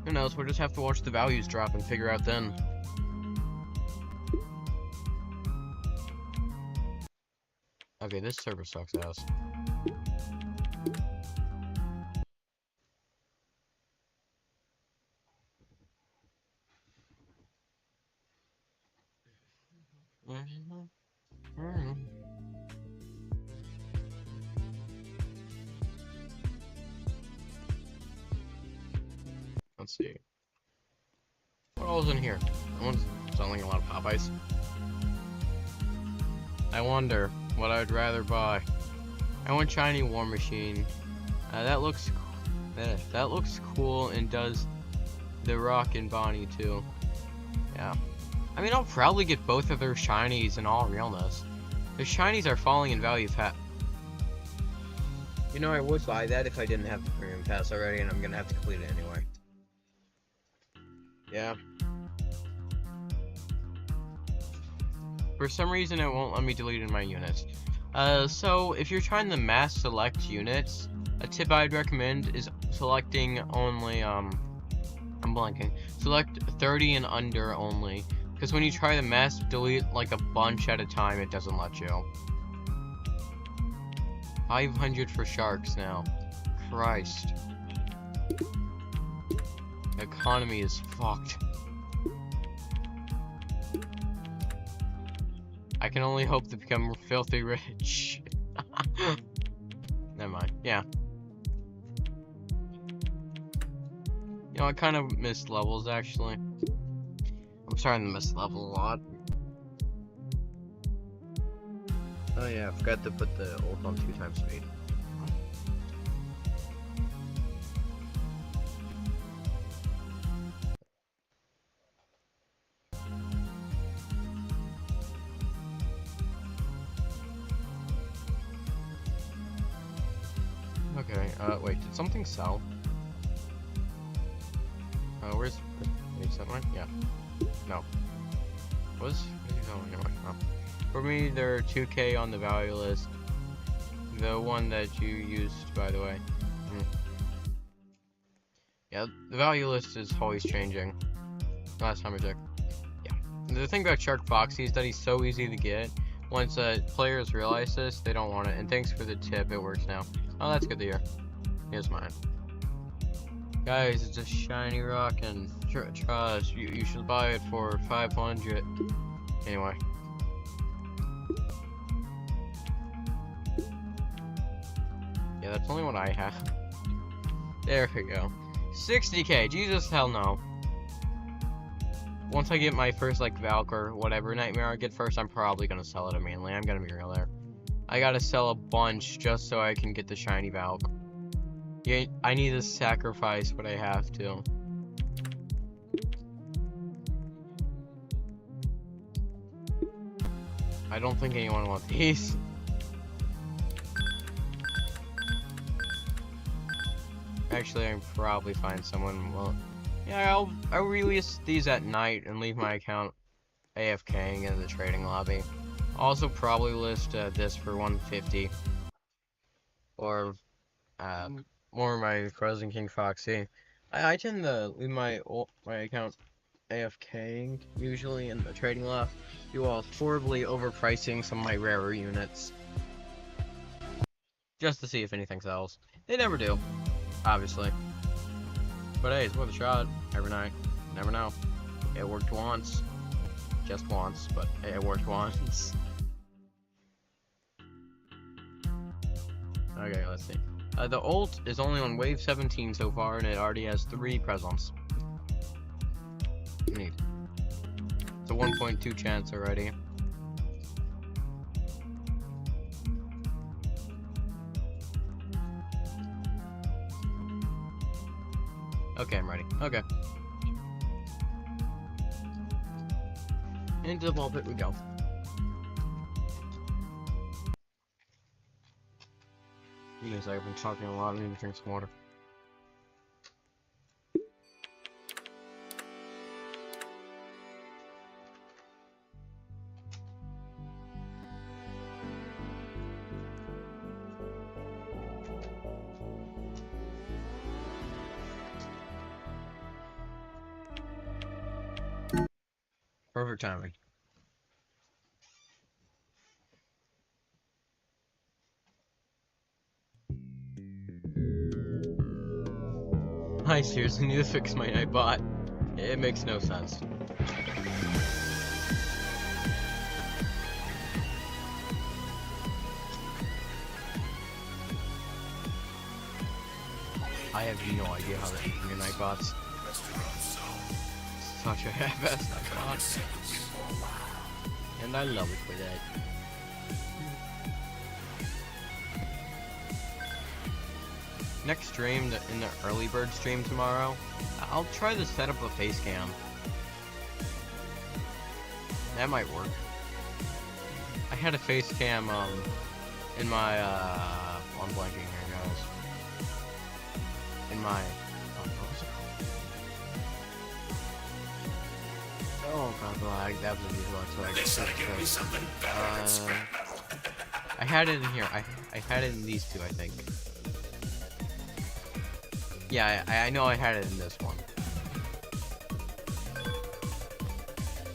Who knows, we'll just have to watch the values drop and figure out then. Okay, this server sucks ass. Let's see. What all's in here? Someone's selling a lot of Popeyes. I wonder what I'd rather buy. I want shiny War Machine. That looks cool and does the Rock and Bonnie too. Yeah. I mean, I'll probably get both of their shinies in all realness. The shinies are falling in value fast. You know, I would buy that if I didn't have the premium pass already, and I'm gonna have to complete it anyway. Yeah. For some reason, it won't let me delete in my units. So if you're trying to mass select units, a tip I'd recommend is selecting only, I'm blanking. Select 30 and under only. Because when you try to mass delete like a bunch at a time, it doesn't let you. 500 for sharks now. Christ. The economy is fucked. I can only hope to become filthy rich. Never mind. Yeah. You know, I kind of missed levels actually. I'm starting to miss level a lot. Oh yeah, I forgot to put the ult on 2x speed. Okay, wait, did something sell? Where's that one? Yeah. No. Where's he going anyway? No. For me, there are 2K on the value list. The one that you used, by the way. Yeah, the value list is always changing. Last time I checked. Yeah. The thing about Shark Foxy is that he's so easy to get. Once players realize this, they don't want it. And thanks for the tip, it works now. Oh, that's good to hear. Here's mine. Guys, it's a shiny rock and trust. You should buy it for 500. Anyway. Yeah, that's only what I have. There we go. 60k. Jesus, hell no. Once I get my first, like, Valk or whatever nightmare I get first, I'm probably gonna sell it immediately. I'm gonna be real there. I gotta sell a bunch just so I can get the shiny Valk. Yeah, I need to sacrifice what I have to. I don't think anyone wants these. Actually, I'll probably find someone. Well, yeah, I'll release these at night and leave my account AFKing in the trading lobby. Also probably list this for 150. Or my Frozen King Foxy. I tend to leave my account AFKing usually in the trading lobby, while horribly overpricing some of my rarer units. Just to see if anything sells. They never do, obviously. But hey, it's worth a shot every night. Never know. It worked once. Just once, but it worked once. Okay, let's see. The ult is only on wave 17 so far, and it already has 3 presents. Neat. It's a 1.2 chance already. Okay, I'm ready. Okay. Into the ball pit we go. Yes, I've been talking a lot. I need to drink some water. Perfect timing. I seriously need to fix my Nightbot. It makes no sense. I have no idea how to engineer Nightbots. Such a half-assed Nightbot. And I love it for that. Next stream, in the early bird stream tomorrow, I'll try to set up a face cam. That might work. I had a face cam in my I'm blanking here, guys. In my what was it called? Oh god, that was a new They gotta give me something better than scrap metal. I had it in here. I had it in these two, I think. Yeah, I know I had it in this one.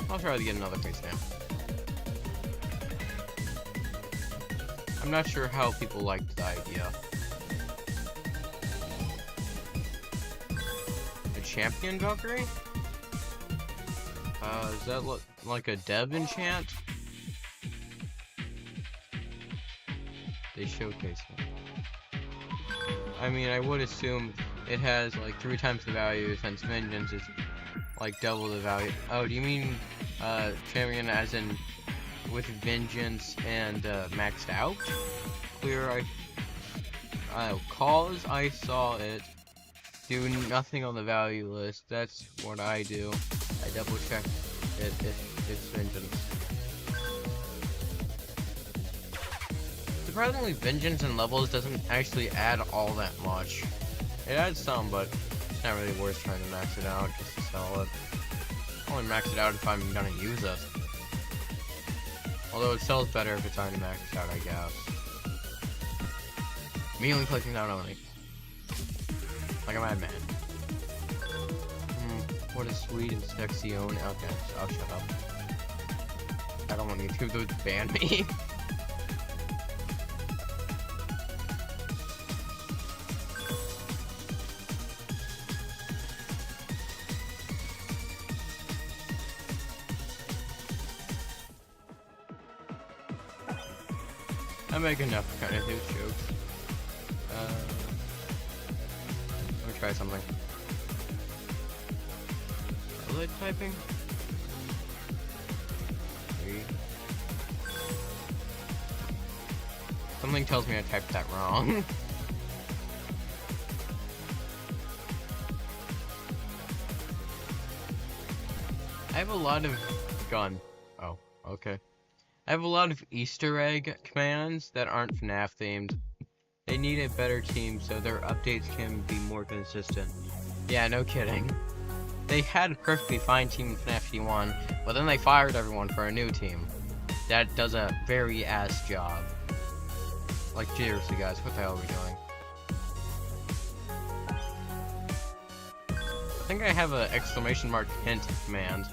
I'll try to get another face cam. I'm not sure how people liked the idea. A champion Valkyrie? Does that look like a dev enchant? They showcase it. I mean, I would assume it has like 3 times the value, since Vengeance is like double the value. Oh, do you mean champion as in with Vengeance and maxed out? Clear, cause I saw it do nothing on the value list. That's what I do. I double check it if it's Vengeance. Surprisingly, Vengeance and levels doesn't actually add all that much. It adds some, but it's not really worth trying to max it out just to sell it. I'll only max it out if I'm gonna use it. Although it sells better if it's already maxed out, I guess. Immediately clicking not only. Like a madman. What a sweet and sexy own. Okay, so I'll shut up. I don't want YouTube to ban me. I make enough kind of his jokes. Let me try something. Was I typing? Maybe. Something tells me I typed that wrong. I have a lot of gun. Oh, okay. I have a lot of Easter egg commands that aren't FNAF themed. They need a better team so their updates can be more consistent. Yeah, no kidding. they had a perfectly fine team in FNTD1, but then they fired everyone for a new team that does a very ass job. Like, seriously guys, what the hell are we doing? I think I have an exclamation mark hint command.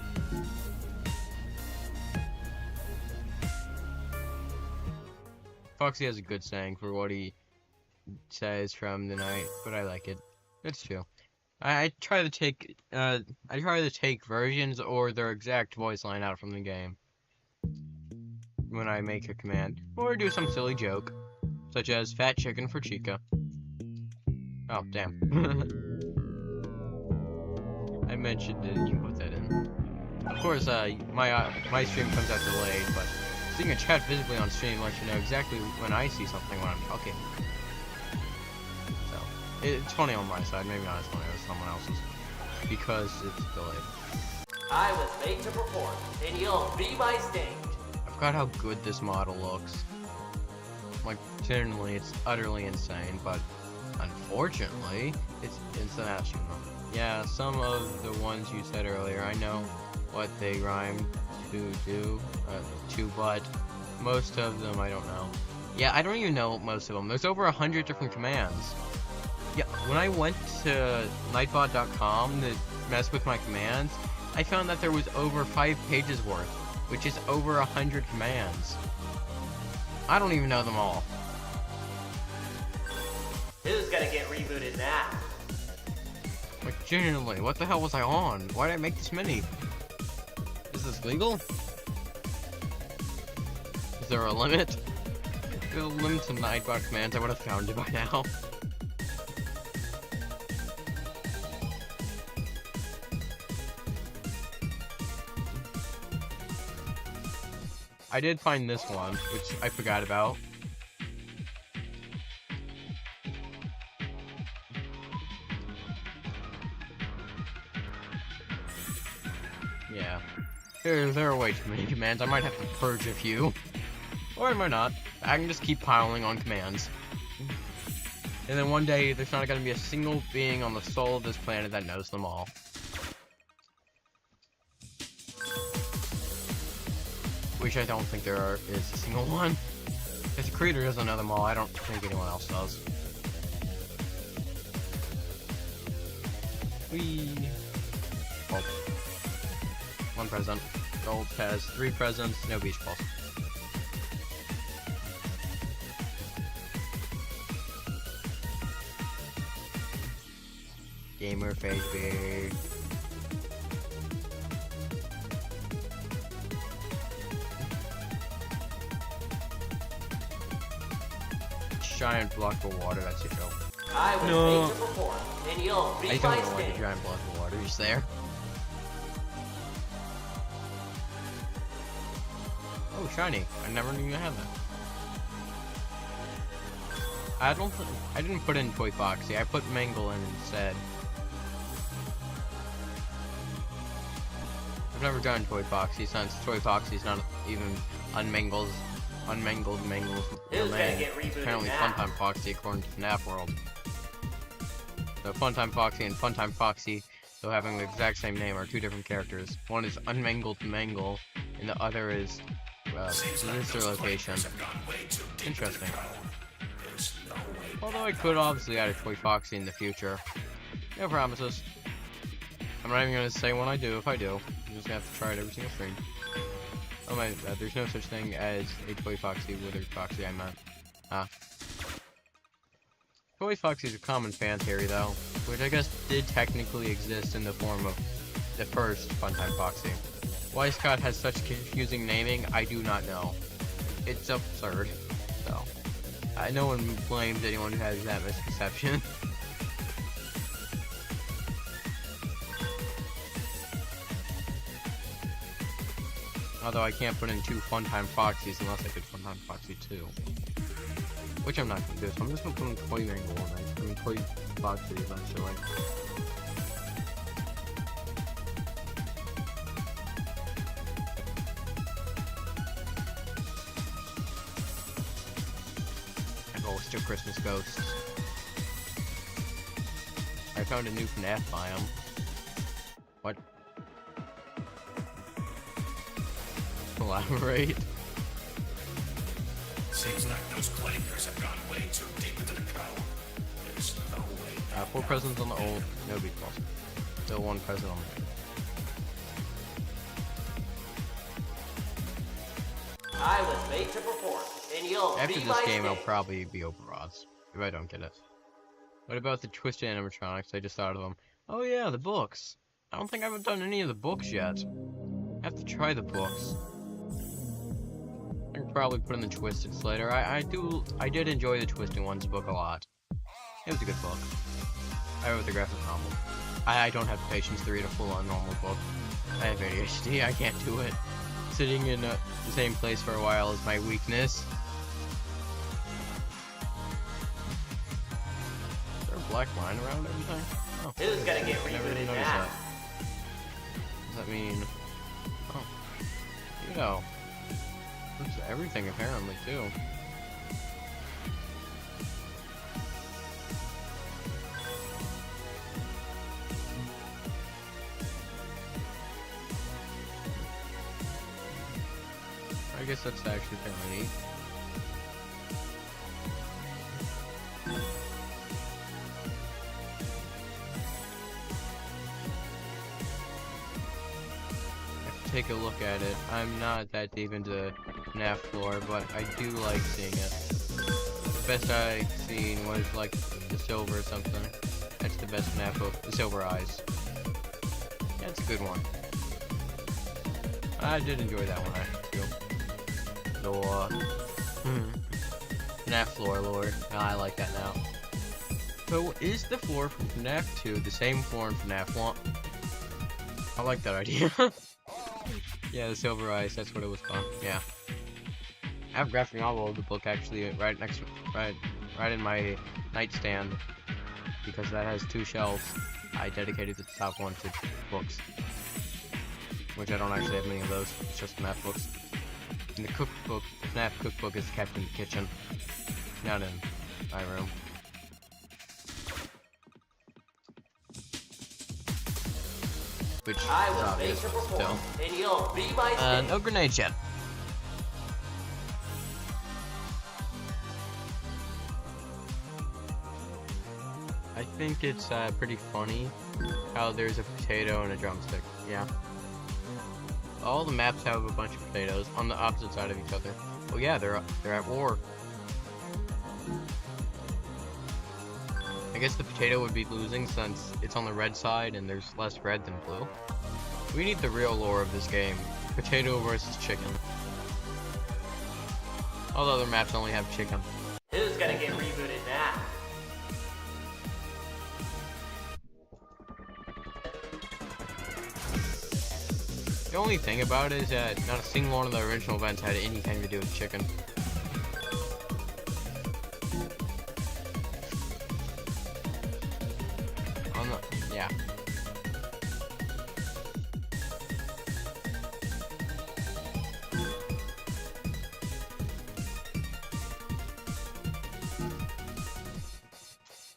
Foxy has a good saying for what he says from the night, but I like it. It's true. I try to take versions or their exact voice line out from the game when I make a command, or do some silly joke, such as fat chicken for Chica. Oh damn! I mentioned it. You can put that in. Of course, my stream comes out delayed, but seeing a chat visibly on stream lets you know exactly when I see something when I'm talking. So it's funny on my side, maybe not as funny as someone else's, because it's delayed. I was made to perform, and you'll be my stage. I forgot how good this model looks. Like, generally, it's utterly insane, but unfortunately, it's international. Yeah, some of the ones you said earlier, I know what they rhyme to do, but most of them I don't know. Yeah, I don't even know most of them. There's over 100 different commands. Yeah, when I went to nightbot.com to mess with my commands, I found that there was over 5 pages worth, which is over 100 commands. I don't even know them all. Who's gonna get rebooted now? Like, genuinely, what the hell was I on? Why did I make this many? Is this legal? Is there a limit? If there's a limit to Nightbot commands, I would have found it by now. I did find this one, which I forgot about. Yeah. There are way too many commands. I might have to purge a few. Or I might not. I can just keep piling on commands. And then one day, there's not going to be a single being on the soul of this planet that knows them all. Which I don't think there is a single one. If the creator doesn't know them all, I don't think anyone else does. Oh. 1 present. Gold has 3 presents, no beach balls. Gamer face beard. Giant block of water, that's your joke. I was made to perform, and you'll be I my don't know why stage. the giant block of water is there. Oh, shiny. I never knew you had that. I didn't put in Toy Foxy, I put Mangle in instead. I've never done Toy Foxy since Toy Foxy's not even unmangled Mangle's real Who's gonna name. get rebooted Apparently now? Funtime Foxy according to FNAF World. So Funtime Foxy and Funtime Foxy, though having the exact same name, are 2 different characters. One is Unmangled Mangle, and the other is Blister Location. Interesting. Although I could obviously add a Toy Foxy in the future. No promises. I'm not even gonna say when I do if I do. I'm just gonna have to try it every single stream. Oh my, there's no such thing as a Toy Foxy with a Foxy, I meant. Toy Foxy is a common fan theory though, which I guess did technically exist in the form of the first Funtime Foxy. Why Scott has such confusing naming, I do not know. It's absurd, so. No one blames anyone who has that misconception. Although I can't put in 2 Funtime Foxies unless I did Funtime Foxy 2. Which I'm not gonna do, so I'm just gonna put in Toy Mangle I mean Toy Foxy eventually. Ghost of Christmas Ghosts. I found a new FNAF biome. What? Elaborate. Seems like those clankers have gone way too deep into the code. There's no way. 4 presidents on the old, no beat balls. Still 1 president on the new. I was made to perform, and you'll After be this my game, I'll stage. probably be over odds if I don't get it. What about the twisted animatronics? I just thought of them. Oh yeah, the books. I don't think I've done any of the books yet. I have to try the books. I can probably put in the twisted later. I did enjoy the twisted ones book a lot. It was a good book. I wrote the graphic novel. I don't have patience to read a full-on normal book. I have ADHD. I can't do it. Sitting in the same place for a while is my weakness. Is there a black line around everything? Oh, Who's gonna get I never even rebooted noticed now? that. Does that mean? Oh, you know, it's everything apparently too. I guess that's actually kind of neat. I have to take a look at it. I'm not that deep into FNAF lore, but I do like seeing it. The best I've seen was like the Silver or something. That's the best FNAF book, the Silver Eyes. Yeah, it's a good one. I did enjoy that one, I feel. Lore. FNAF floor lore. I like that now. So, is the floor from FNAF 2 the same floor in FNAF 1? I like that idea. Yeah, the Silver Eyes, that's what it was called. Yeah. I have a graphic novel of the book actually right next to, right in my nightstand, because that has 2 shelves. I dedicated the top one to books, which I don't actually have many of those. It's just FNAF books. And the cookbook, the FNAF cookbook, is kept in the kitchen, not in my room. Which I is was obvious, made to but still. perform, and you'll be my stage. No grenades yet. I think it's pretty funny how there's a potato and a drumstick. Yeah. All the maps have a bunch of potatoes on the opposite side of each other. Well, yeah, they're at war. I guess the potato would be losing since it's on the red side and there's less red than blue. We need the real lore of this game. Potato versus chicken. All the other maps only have chicken. Who's gonna get rebooted now? The only thing about it is that not a single one of the original events had anything to do with chicken. Yeah.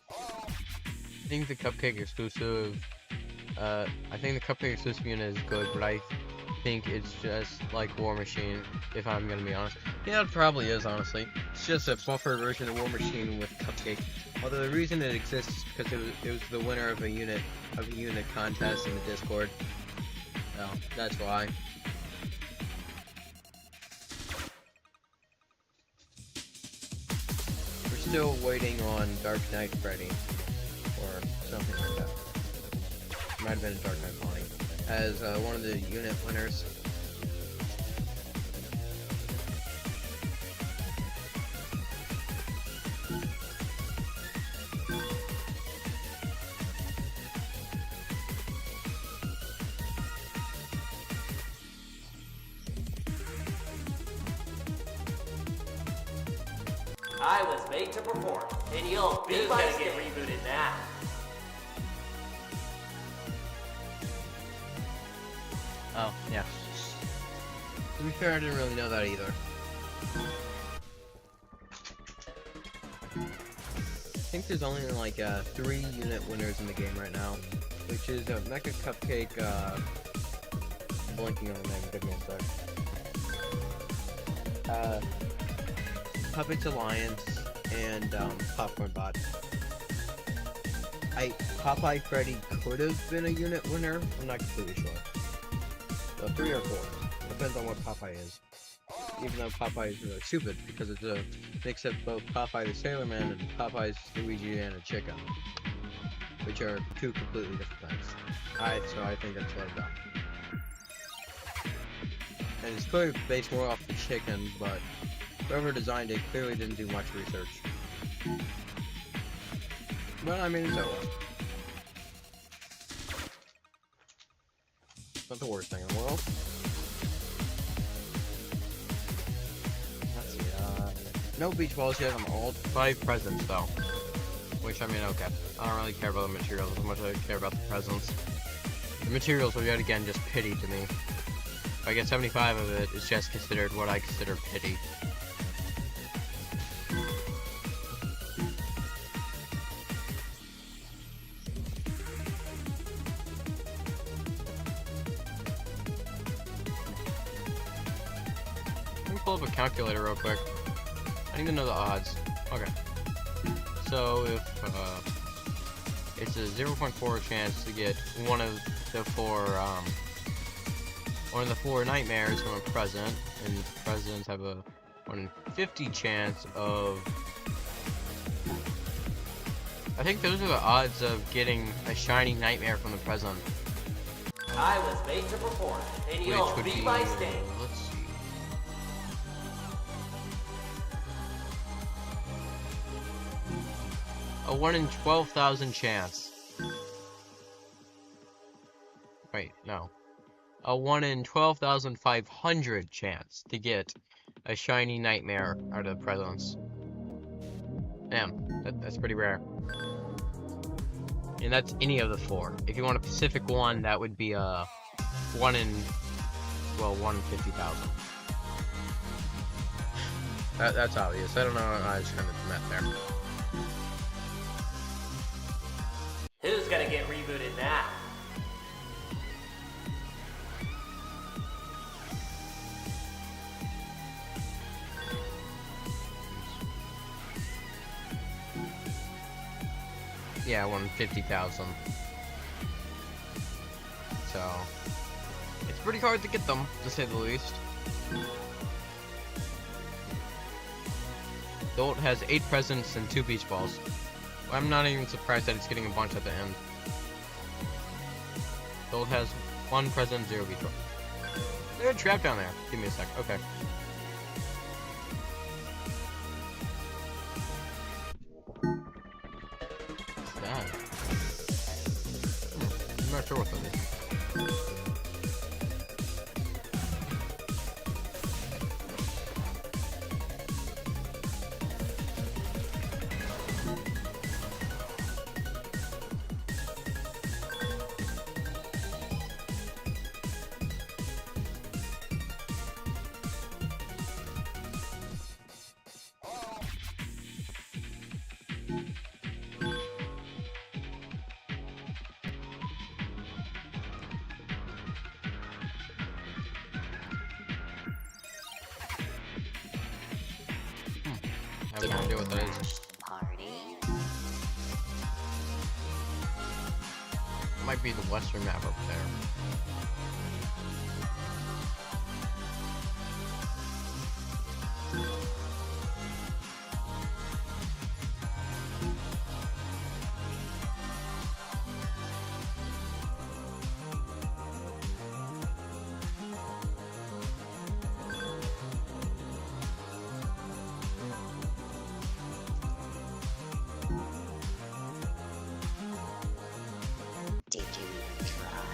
I think the Cupcake exclusive, I think the Cupcake exclusive unit is good, but I think it's just like War Machine, if I'm gonna be honest. Yeah, it probably is, honestly. It's just a buffer version of War Machine with Cupcake. Although the reason it exists is because it was the winner of a unit contest in the Discord. Well, that's why. We're still waiting on Dark Knight Freddy, or something like that. Might have been a Dark Knight Bonnie, as one of the unit winners. I was made to perform, and you'll be my stage. Get rebooted now. Oh, yeah. To be fair, I didn't really know that either. I think there's only like 3 unit winners in the game right now, which is Mecha Cupcake, blanking on the name, give me a sec. Puppets Alliance, and Popcorn Bot. Popeye Freddy could have been a unit winner. I'm not completely sure. So 3 or 4. Depends on what Popeye is. Even though Popeye is really stupid because it's a mix of both Popeye the Sailor Man and Popeye's Luigi and a Chicken, which are 2 completely different things. So I think that's let it go. And it's clearly based more off the chicken, but whoever designed it clearly didn't do much research. But I mean, it's over. Not the worst thing in the world. Let's see, no beach balls yet. I'm old. 5 presents though. Which, I mean, okay. I don't really care about the materials as much as I care about the presents. The materials are yet again just pity to me. If I get 75 of it, it's just considered what I consider pity. Let me pull up a calculator real quick. I need to know the odds. Okay. So if it's a 0.4 chance to get one of the 4 nightmares from a present, and presents have a 1 in 50 chance of. I think those are the odds of getting a shiny nightmare from the present. I was made to perform, and you'll be my stage. Let's see. A 1 in 12,000 chance. Wait, no. A 1 in 12,500 chance to get a shiny nightmare out of the presents. Damn, that's pretty rare. And that's any of the 4. If you want a specific one, that would be a 1 in 50,000. That's obvious. I don't know. I just kind of met there. Who's gonna get rebooted now? Yeah, 1 in 50,000. So it's pretty hard to get them, to say the least. Dolt has 8 presents and 2 beach balls. I'm not even surprised that it's getting a bunch at the end. Dolt has 1 present, 0 beach balls. There's a trap down there. Give me a sec. Okay. What's that? I'm not sure what that is. I have no idea what that is. Party. It might be the western map up there. Did you even try?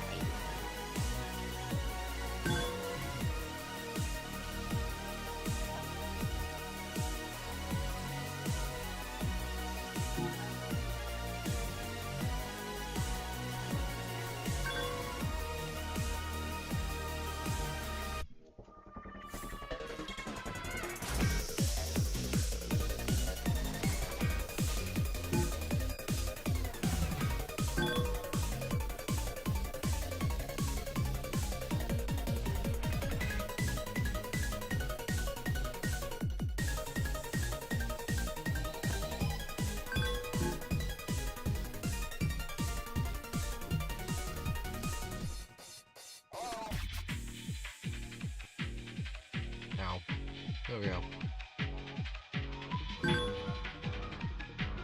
There we go.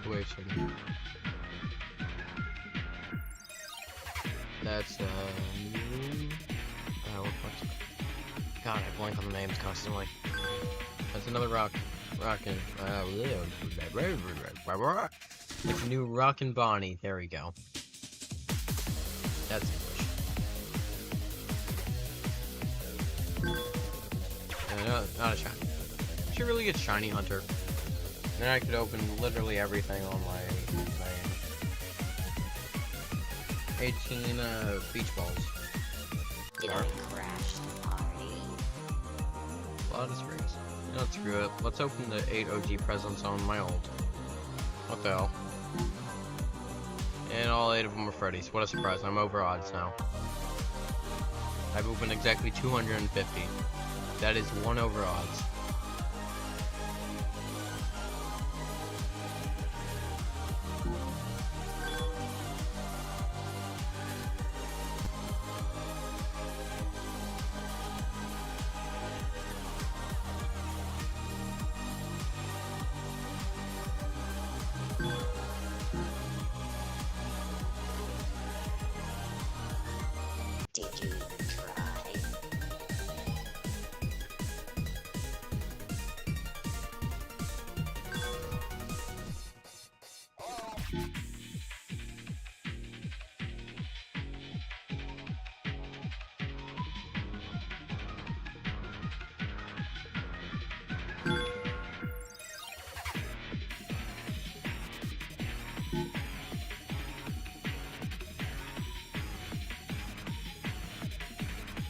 Wait a second. That's God, I blank on the names constantly. That's another rockin'. It's a new Rockin' Bonnie. There we go. That's English. Not a shiny. I should really get Shiny Hunter. Then I could open literally everything on my thing. 18 beach balls. Did I crash the party? A lot of springs. You know, screw it. Let's open the 8 OG presents on my old. What the hell? And all 8 of them are Freddy's. What a surprise. I'm over odds now. I've opened exactly 250. That is 1 over odds. Did you even try?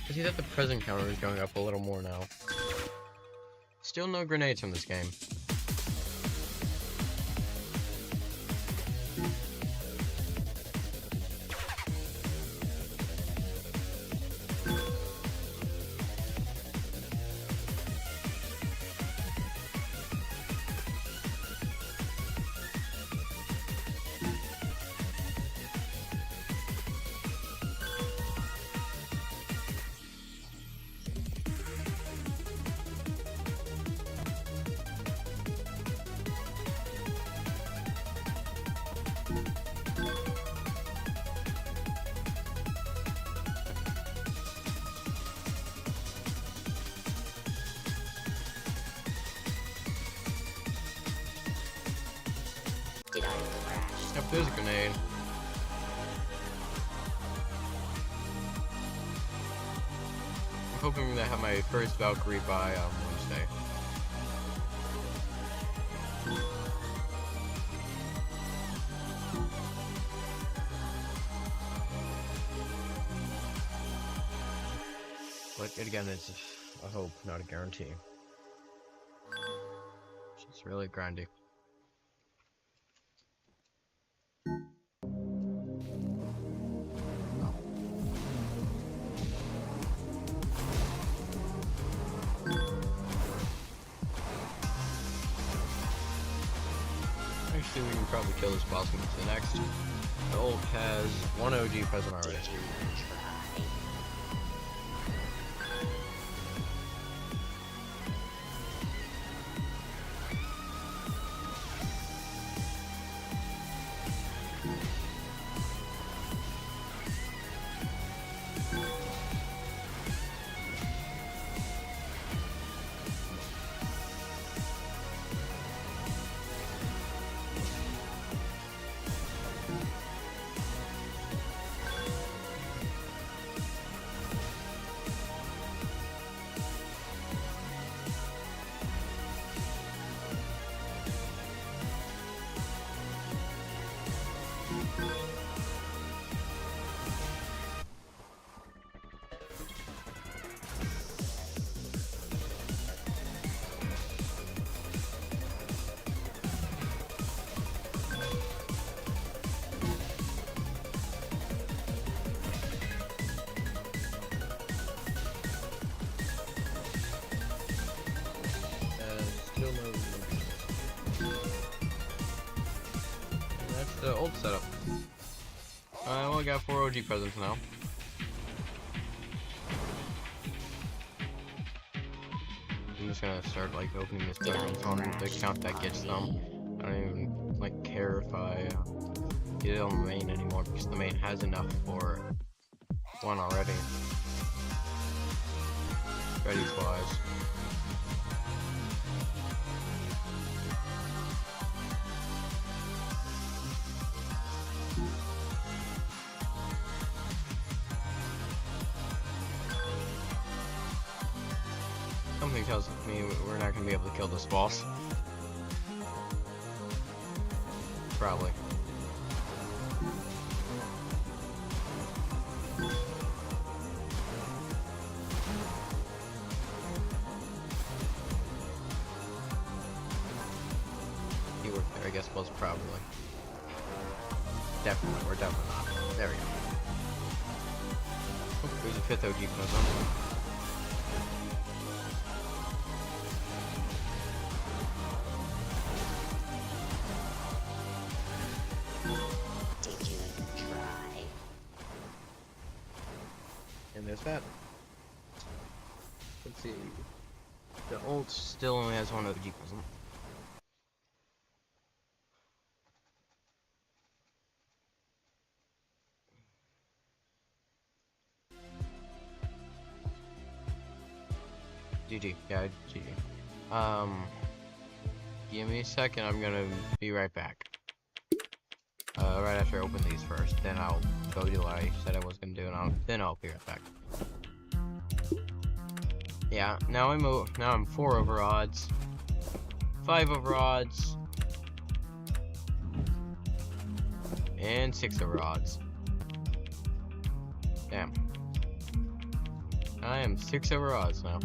I see that the present counter is going up a little more now. Still no grenades from this game. Did I crash? Yep, there's a grenade. I'm hoping to have my first Valkyrie by Wednesday. But yet again, it's a hope, not a guarantee. It's really grindy. Actually, we can probably kill this boss when it's the next. The Hulk has 1 OG present already. Did you even try? Still no. And that's the old setup. I only got 4 OG presents now. And just gonna start like opening these tokens on the account that gets them. I don't even like care if I get it on the main anymore because the main has enough for one already. Ready's wise. Something tells me we're not gonna be able to kill this boss. Probably. Keyword there, I guess, was probably. Definitely, we're definitely not. There we go. Oh, there's a 5th OG puzzle. Did you even try? And there's that. Let's see. The ult still only has one OG puzzle. GG. Yeah, GG. Give me a second, I'm gonna be right back. Right after I open these first, then I'll go do what I said I was gonna do, and then I'll be right back. Yeah, now I'm 4 over odds, 5 over odds, and 6 over odds. Damn. I am 6 over odds now.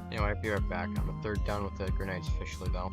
Anyway, I'll be right back. I'm a 3rd down with the grenades officially though.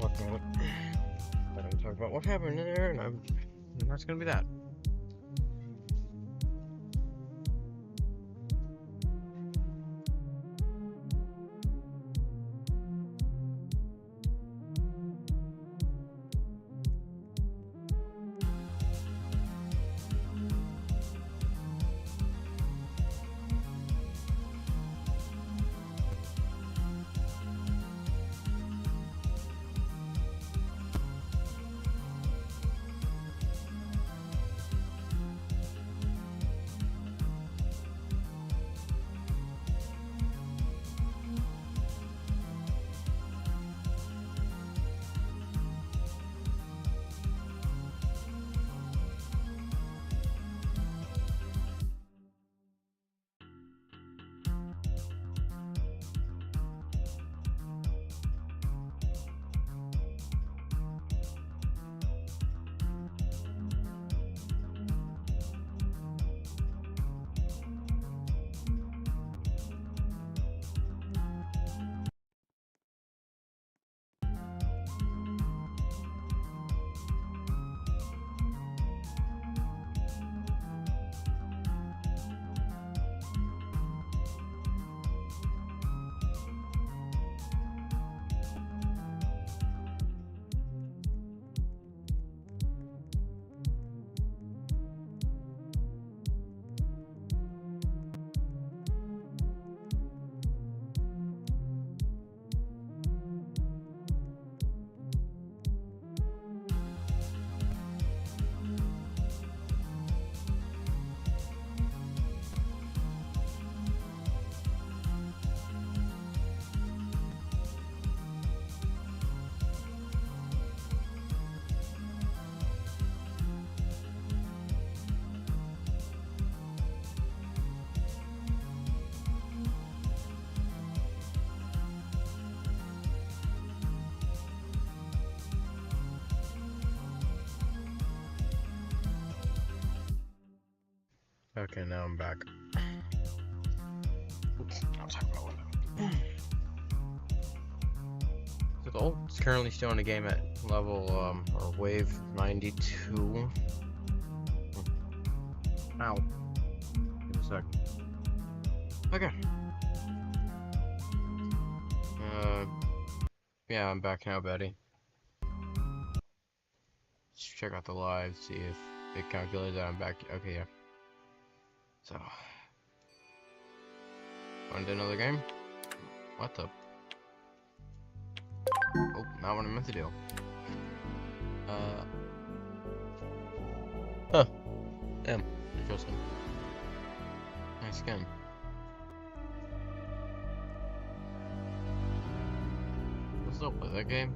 talk about it. I'm gonna talk about what happened in there, and that's gonna be that. Okay, now I'm back. Oops, I'll talk about what So the ult's currently still in the game at level, or wave 92. Ow. Give me a sec. Okay. Yeah, I'm back now, Betty. Let's check out the live, see if it calculated that I'm back. Okay, yeah. So, wanna do another game? What the? Oh, not what I meant to do. Huh. Damn, interesting. Nice skin. What's up with that game?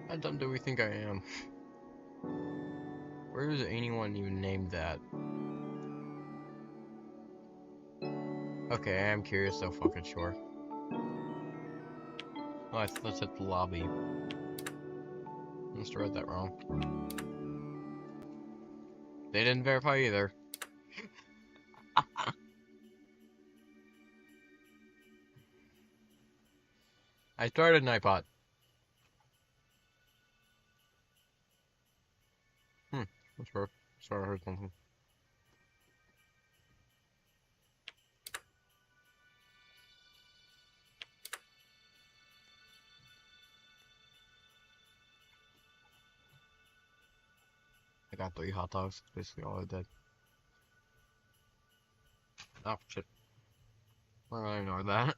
How dumb do we think I am? Where is anyone even named that? Okay, I am curious though, fucking sure. Oh, let's hit the lobby. I must have read that wrong. They didn't verify either. I started Nightbot. That's weird. Sorry, I heard something. I got 3 hot dogs. Basically all I did. Oh, shit. I'm gonna ignore that.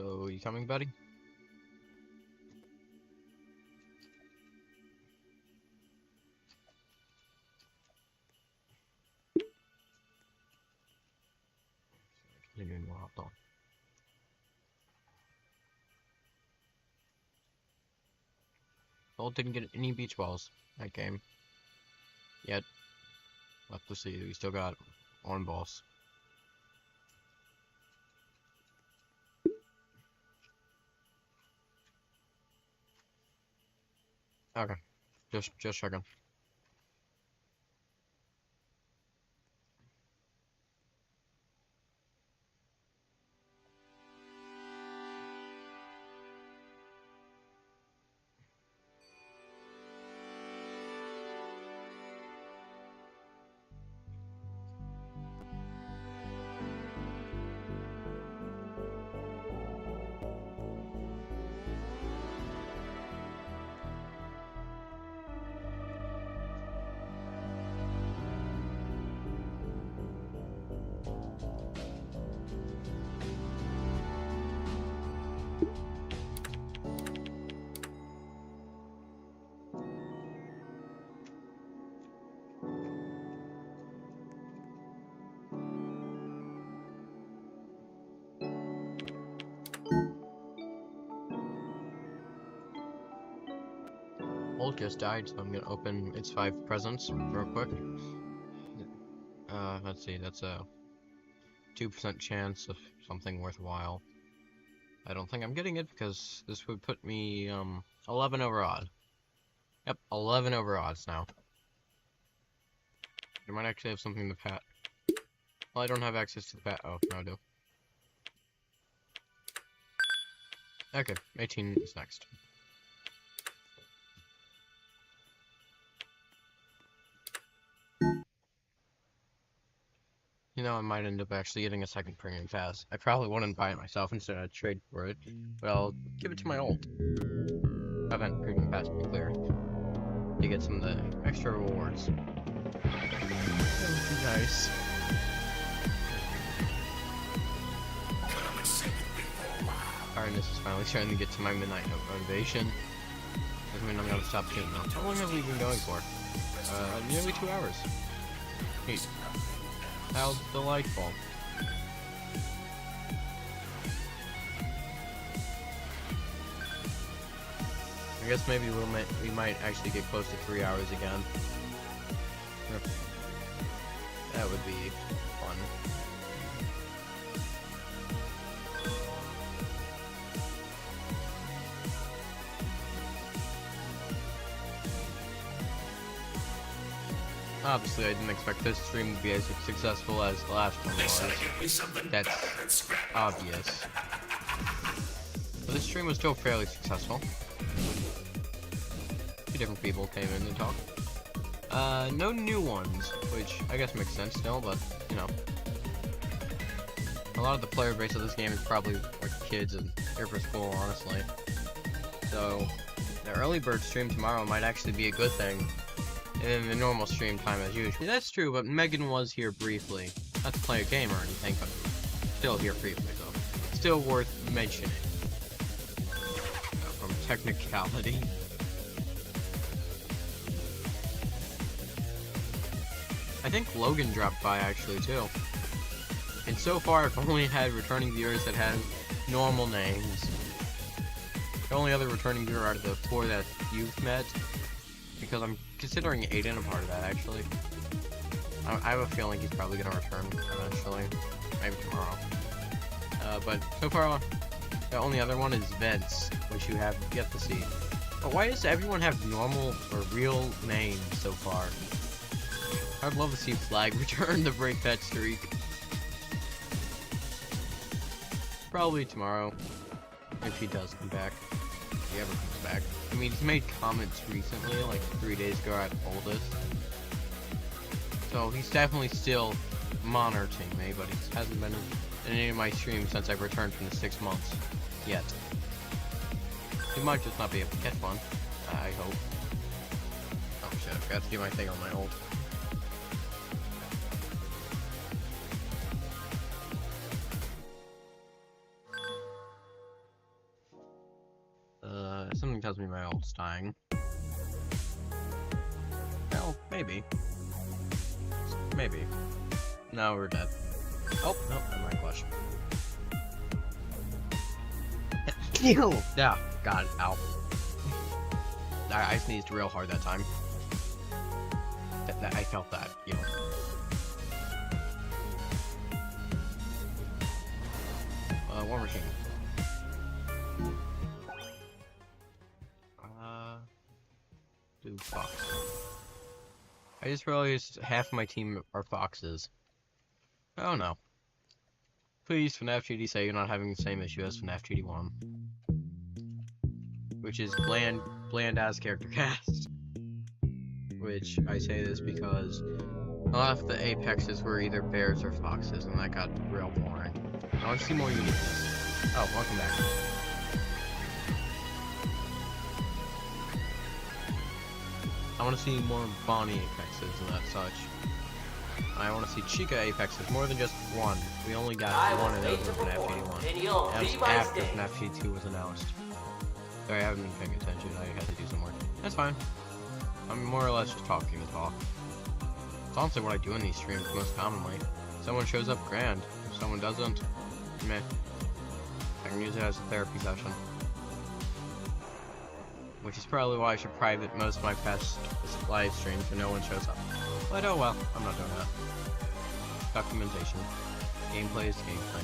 So, you coming, buddy? Continuing more hot dog. Bolt didn't get any beach balls that game. Yet. Left to see. We still got one balls. Okay. Just checking. Old just died, so I'm gonna open its 5 presents real quick. Let's see, that's a 2% chance of something worthwhile. I don't think I'm getting it because this would put me 11 over odd. Yep, 11 over odds now. I might actually have something to pat. Well, I don't have access to the pat. Oh, no, I do. Okay, 18 is next. You know, I might end up actually getting a second premium pass. I probably wouldn't buy it myself, instead I'd trade for it. But I'll give it to my old event premium pass to be clear. To get some of the extra rewards. That would be nice. Hardness is finally starting to get to my midnight motivation. Doesn't mean I'm gonna stop shooting now. How long have we been going for? Nearly 2 hours. Neat. How delightful. I guess maybe we might actually get close to 3 hours again. That would be fun. Obviously, I didn't expect this stream to be as successful as the last one was. That's obvious. But this stream was still fairly successful. 2 different people came in to talk. No new ones, which I guess makes sense still, but, you know. A lot of the player base of this game is probably like kids and here for school, honestly. So, the early bird stream tomorrow might actually be a good thing. And then the normal stream time as usual. Yeah, that's true, but Megan was here briefly. Not to play a game or anything, but still here briefly, so still worth mentioning. From technicality. I think Logan dropped by actually too. And so far I've only had returning viewers that have normal names. The only other returning viewer out of the 4 that you've met, because I'm considering Aiden a part of that actually. I have a feeling he's probably gonna return eventually, maybe tomorrow. But so far, the only other one is Vince, which you have yet to see. But why does everyone have normal or real names so far? I'd love to see Flag return to break that streak. Probably tomorrow, if he does come back. If he ever comes back. I mean, he's made comments recently, like 3 days ago at oldest. So he's definitely still monitoring me, but he hasn't been in any of my streams since I've returned from the 6 months yet. He might just not be able to catch one, I hope. Oh shit, I forgot to do my thing on my ult. Something tells me my ult's dying. Well, maybe. Maybe. No, we're dead. Oh, no, never mind, clutch. Ew! Yeah, got it. Ow. I sneezed real hard that time. I felt that, you know. War machine. Do fox. I just realized half my team are foxes. Oh no. Please, FNAF GD, say you're not having the same issue as FNAF GD1. Which is bland as character cast. Which, I say this because a lot of the apexes were either bears or foxes, and that got real boring. I want to see more uniqueness. Oh, welcome back. I want to see more Bonnie apexes and that such. I want to see Chica apexes, more than just one. We only got one of those in FNAF GD1. And that was after FNAF GD2 was announced. Sorry, I haven't been paying attention. I had to do some work. That's fine. I'm more or less just talking the talk. It's honestly what I do in these streams most commonly. If someone shows up, grand. If someone doesn't, meh. I can use it as a therapy session. Which is probably why I should private most of my past live streams when no one shows up. But oh well, I'm not doing that. Documentation. Gameplay is gameplay.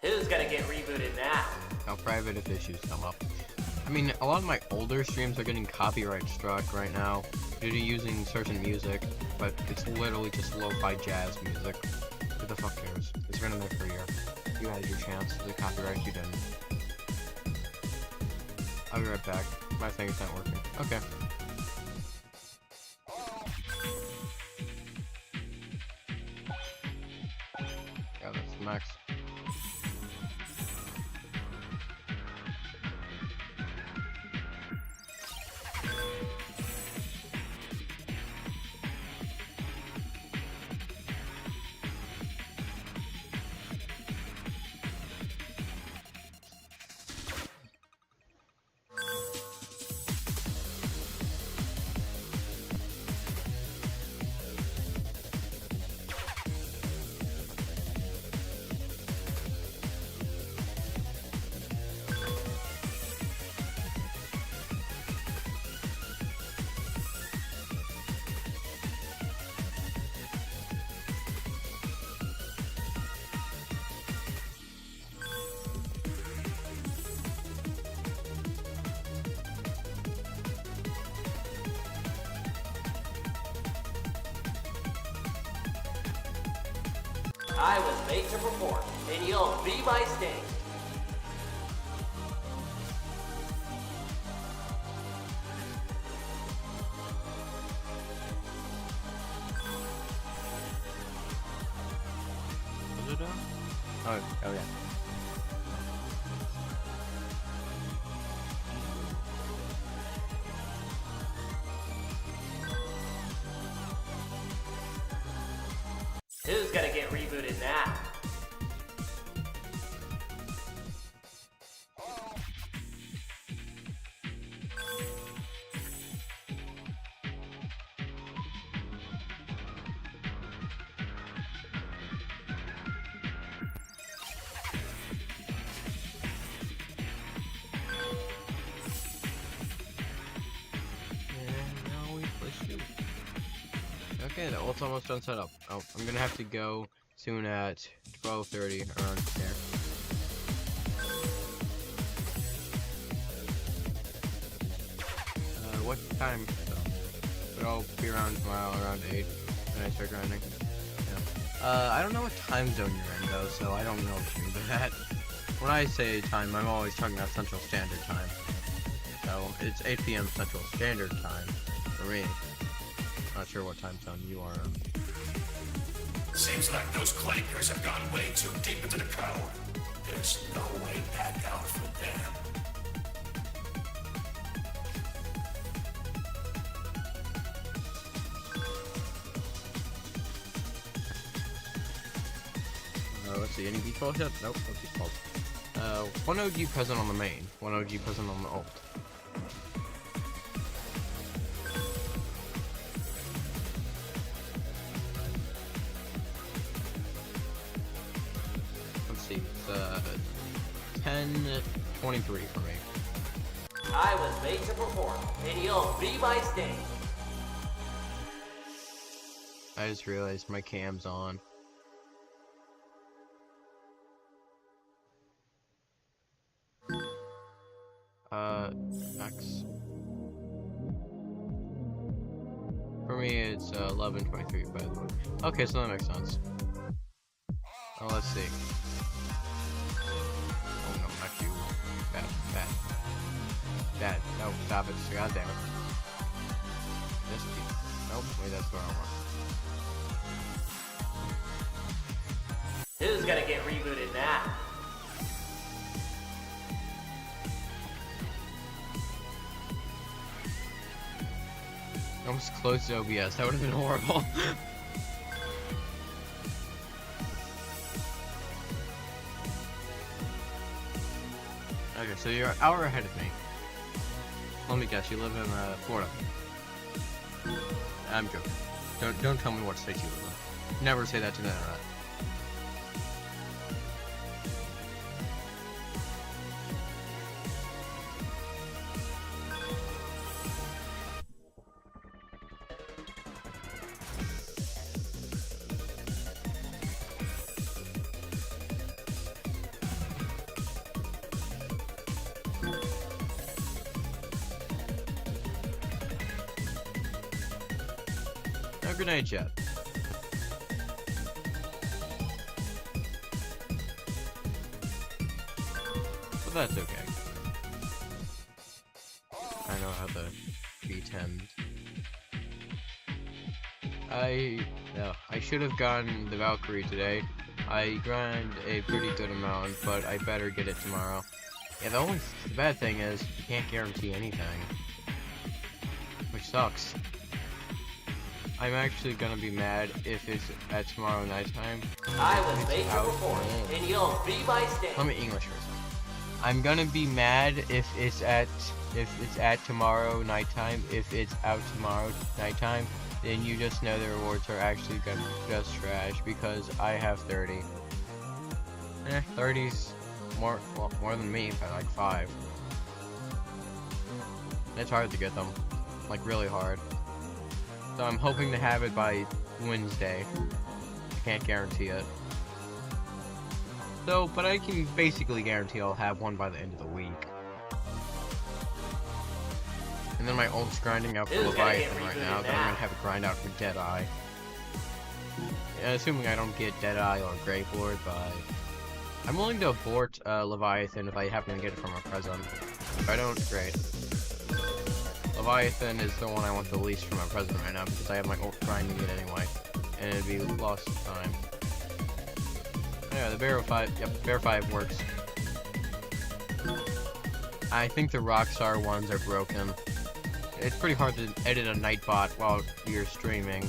Who's gonna get rebooted now? How private if issues come up. I mean, a lot of my older streams are getting copyright struck right now due to using certain music, but it's literally just lo-fi jazz music. Who the fuck cares? It's been in there for a year. You had your chance. The copyright you didn't. I'll be right back. My thing is not working. Okay. Yeah, that's the max. I was made to perform, and you'll be my stage. Was it done? Oh yeah. Who's gonna get rebooted now? Okay, the ult's almost done set up. Oh, I'm gonna have to go soon at 12:30 around there. What time? So, it'll be around tomorrow, around 8 when I start grinding. Yeah. I don't know what time zone you're in though, so I don't know what you mean by that. When I say time, I'm always talking about Central Standard Time. So it's 8 p.m. Central Standard Time for me. Not sure what time zone you are on. Seems like those clankers have gone way too deep into the code. There's no way back out for them. let's see, any default yet? Nope, no default. One OG present on the main, one OG present on the alt. Let's see, it's 10:23 for me. I was made to perform, and you'll be my stage. I just realized my cam's on. X. For me, it's 11:23, by the way. Okay, so that makes sense. Oh, let's see. Oh no, not you. Bad. No, stop it. God damn it. This nope, wait, that's what I want. Who's gonna get rebooted now? I almost closed the OBS. That would have been horrible. Okay, so you're an hour ahead of me. Let me guess, you live in Florida. I'm joking. Don't tell me what state you live in. Never say that to the internet. No grenades yet. But that's okay. I know how to B10. I should have gotten the Valkyrie today. I grind a pretty good amount, but I better get it tomorrow. Yeah, the bad thing is you can't guarantee anything, which sucks. I'm actually gonna be mad if it's at tomorrow nighttime. I was made to perform, and you'll be my stage. Let me English for a second. I'm gonna be mad if it's at tomorrow nighttime. If it's out tomorrow nighttime, then you just know the rewards are actually gonna be just trash because I have 30. 30's more than me by like 5. It's hard to get them, like really hard. So I'm hoping to have it by Wednesday. I can't guarantee it. So, but I can basically guarantee I'll have one by the end of the week. And then my ult's grinding out for Leviathan right now, then I'm gonna have it grind out for Deadeye. And assuming I don't get Deadeye or Gravelord by... I'm willing to abort Leviathan if I happen to get it from a present. If I don't, great. Leviathan is the one I want the least from my present right now because I have my ult grinding it anyway. And it'd be lost of time. Yeah, the Bear 5, yep, Bear 5 works. I think the Rockstar ones are broken. It's pretty hard to edit a Nightbot while you're streaming,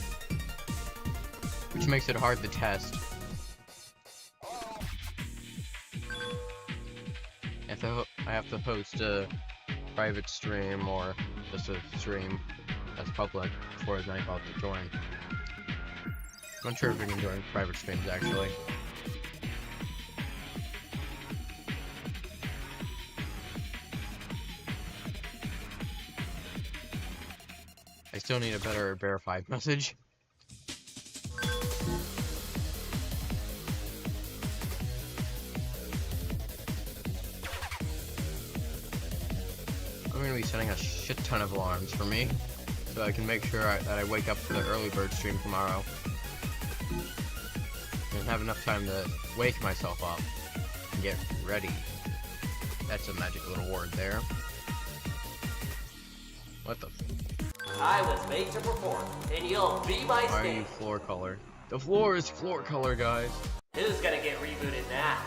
which makes it hard to test. I have to host a private stream or just a stream that's public for a Nightbot to join. I'm not sure if we can join private streams actually. I still need a better Bear 5 message. I'm gonna be setting a shit ton of alarms for me, so I can make sure that I wake up for the early bird stream tomorrow. And have enough time to wake myself up and get ready. That's a magic little word there. What the f- I was made to perform, and you'll be my Why are you stage. floor color? The floor is floor color, guys. Who's gonna get rebooted now?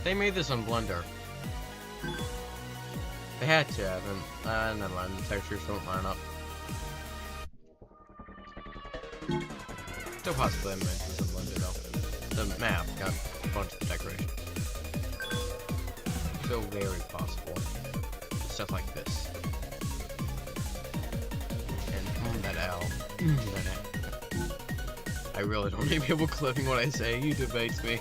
They made this on Blender. They had to have, and never mind, the textures don't line up. Still possibly I made this on Blender though. the map got a bunch of decorations. So very possible. Stuff like this. And that L. That L. I really don't need people clipping what I say. YouTube hates me.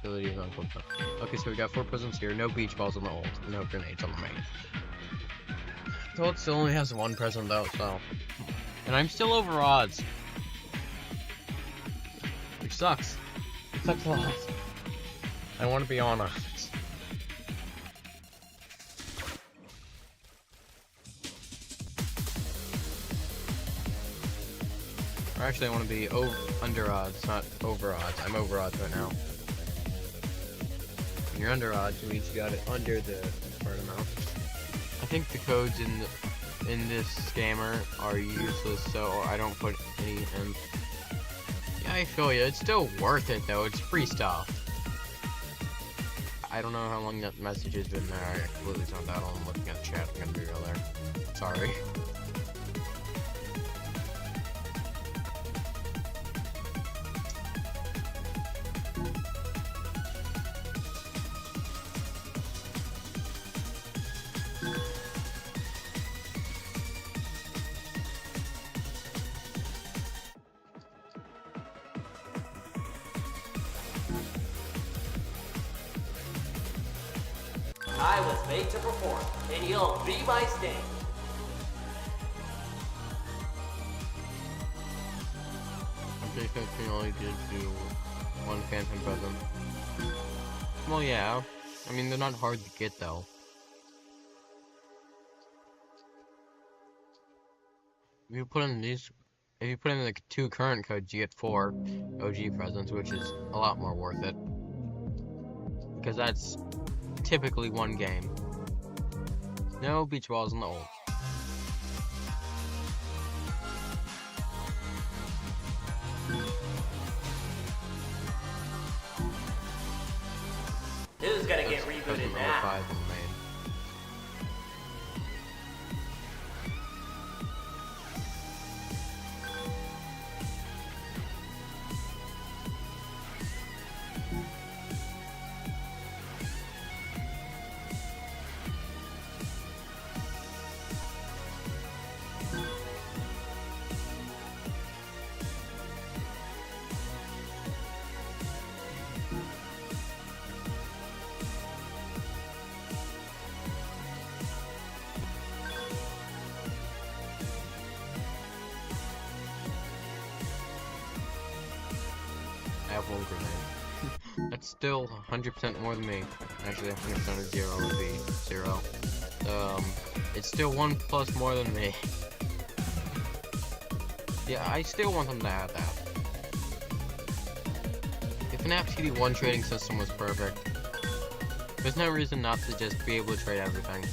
Abilities on full time. Okay, so we got 4 prisms here, no beach balls on the ult, no grenades on the main. The ult still only has 1 prism though, so. And I'm still over odds. Which sucks. It sucks a lot. I want to be honest. Or actually, I want to be under odds, not over odds. I'm over odds right now. When you're under odds, it means you got it under the right amount. I think the codes in this scammer are useless, so I don't put any in. Yeah, I feel you. It's still worth it though. It's free stuff. I don't know how long that message has been there. I completely zoned out. I'm looking at the chat. I'm gonna be real there. Sorry. I was made to perform, and you'll be my sting. Okay, so we only did do 1 phantom present. Well, yeah. I mean, they're not hard to get though. If you put in the 2 current codes, you get 4 OG presents, which is a lot more worth it. Because that's typically 1 game. No beach balls in the ult. Who's gonna get rebooted now? 5 in the main. I have 1 grenade. That's still 100% more than me. Actually, 100% of 0 would be 0. It's still 1 plus more than me. Yeah, I still want them to add that. If an FNTD2 trading system was perfect, there's no reason not to just be able to trade everything.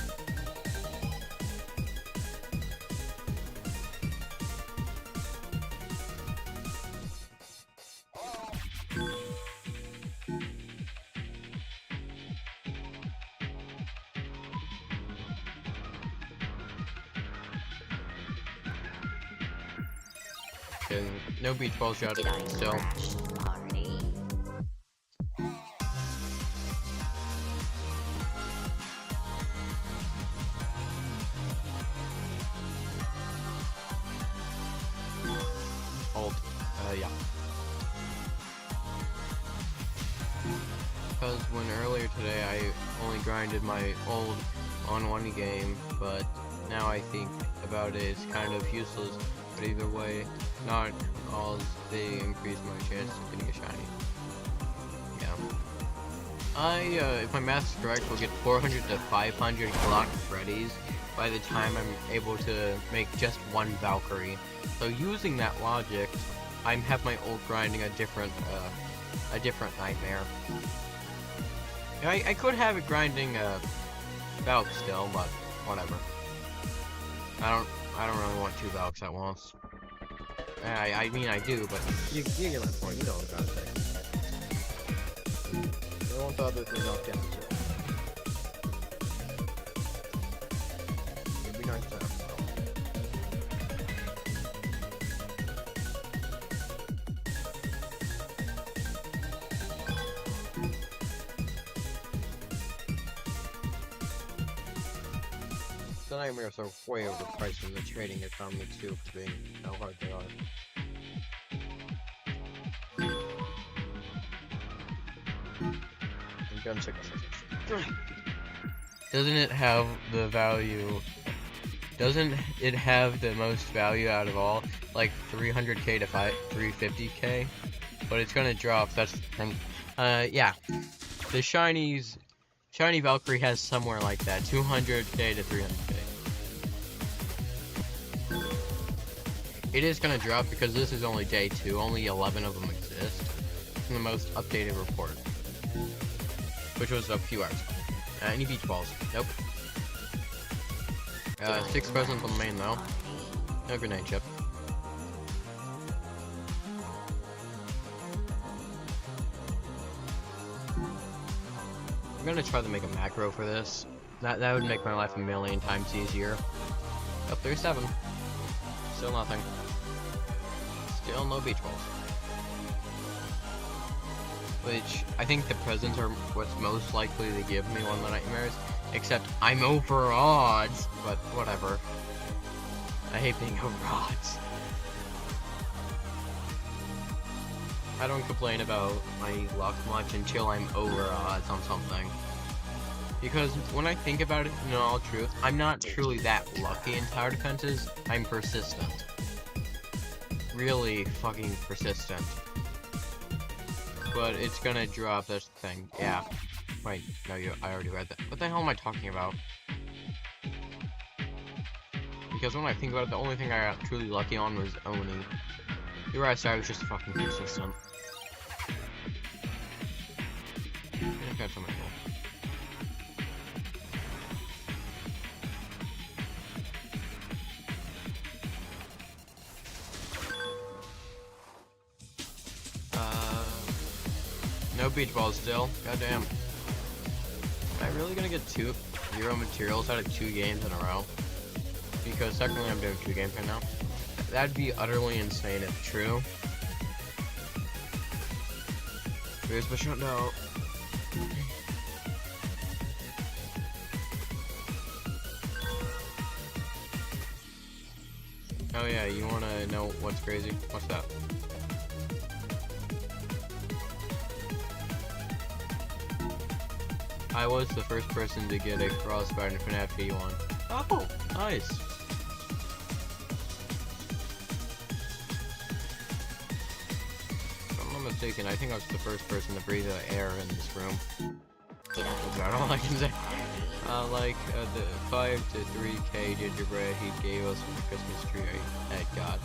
And no beach ball shot Did I still. crash the party? Hold. Yeah. Because when earlier today I only grinded my old on 1 game, but now I think about it, it's kind of useless. But either way, not all they increase my chance of getting a shiny. Yeah. If my math is correct, will get 400 to 500 Glock Freddies by the time I'm able to make just 1 Valkyrie. So using that logic, I have my old grinding a different nightmare. I could have it grinding Valk still, but whatever. I don't really want 2 Valks at once. I mean I do, but you get my point. You know what I'm trying to say. Everyone thought this was not getting to. It'd be nice to have some. The nightmares are way overpriced in the trading economy too, for being how hard they are. Doesn't it have the value? Doesn't it have the most value out of all? Like 300k to 350k? But it's gonna drop, that's the thing. Yeah. The shiny Valkyrie has somewhere like that, 200k to 300k. It is gonna drop because this is only day 2, only 11 of them exist. In the most updated report. Which was a few hours ago. Any beach balls? Nope. 6 presents on the main though. No grenade chip. I'm gonna try to make a macro for this. That would make my life a million times easier. Oh, there's 7. Still nothing. Still no beach balls. Which, I think the presents are what's most likely to give me one of the nightmares. Except, I'm over odds! But, whatever. I hate being over odds. I don't complain about my luck much until I'm over odds on something. Because, when I think about it, in all truth, I'm not truly that lucky in tower defenses, I'm persistent. Really fucking persistent. But it's gonna drop, that's the thing. Yeah. Wait, no, I already read that. What the hell am I talking about? Because when I think about it, the only thing I got truly lucky on was Oni. The rest I was just fucking persistent. I got something cool. No beach balls still. Goddamn. Am I really gonna get 0 materials out of 2 games in a row? Because technically I'm doing 2 games right now. That'd be utterly insane if true. Here's my shot now. Oh yeah, you wanna know what's crazy? What's that? I was the first person to get a crossbar in FNTD1. Oh, nice. If I'm not mistaken, I think I was the first person to breathe the air in this room. Is that all I can say? The 5 to 3k gingerbread he gave us for the Christmas tree at God.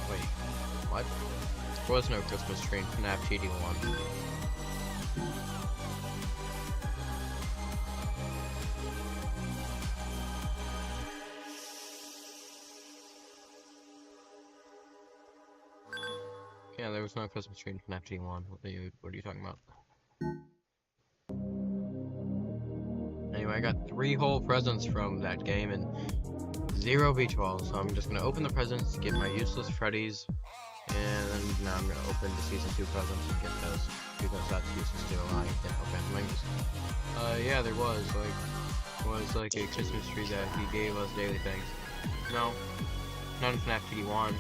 Wait, what? There was no Christmas tree in FNTD1. Yeah, there was no Christmas tree in FNTD1. What are you talking about? Anyway, I got 3 whole presents from that game and 0 beach balls. So I'm just gonna open the presents, get my useless Freddies, and then now I'm gonna open the season 2 presents and get those because that's useless too. I can't open things. Yeah, there was like a Christmas tree that he gave us daily things. No, not in FNTD1.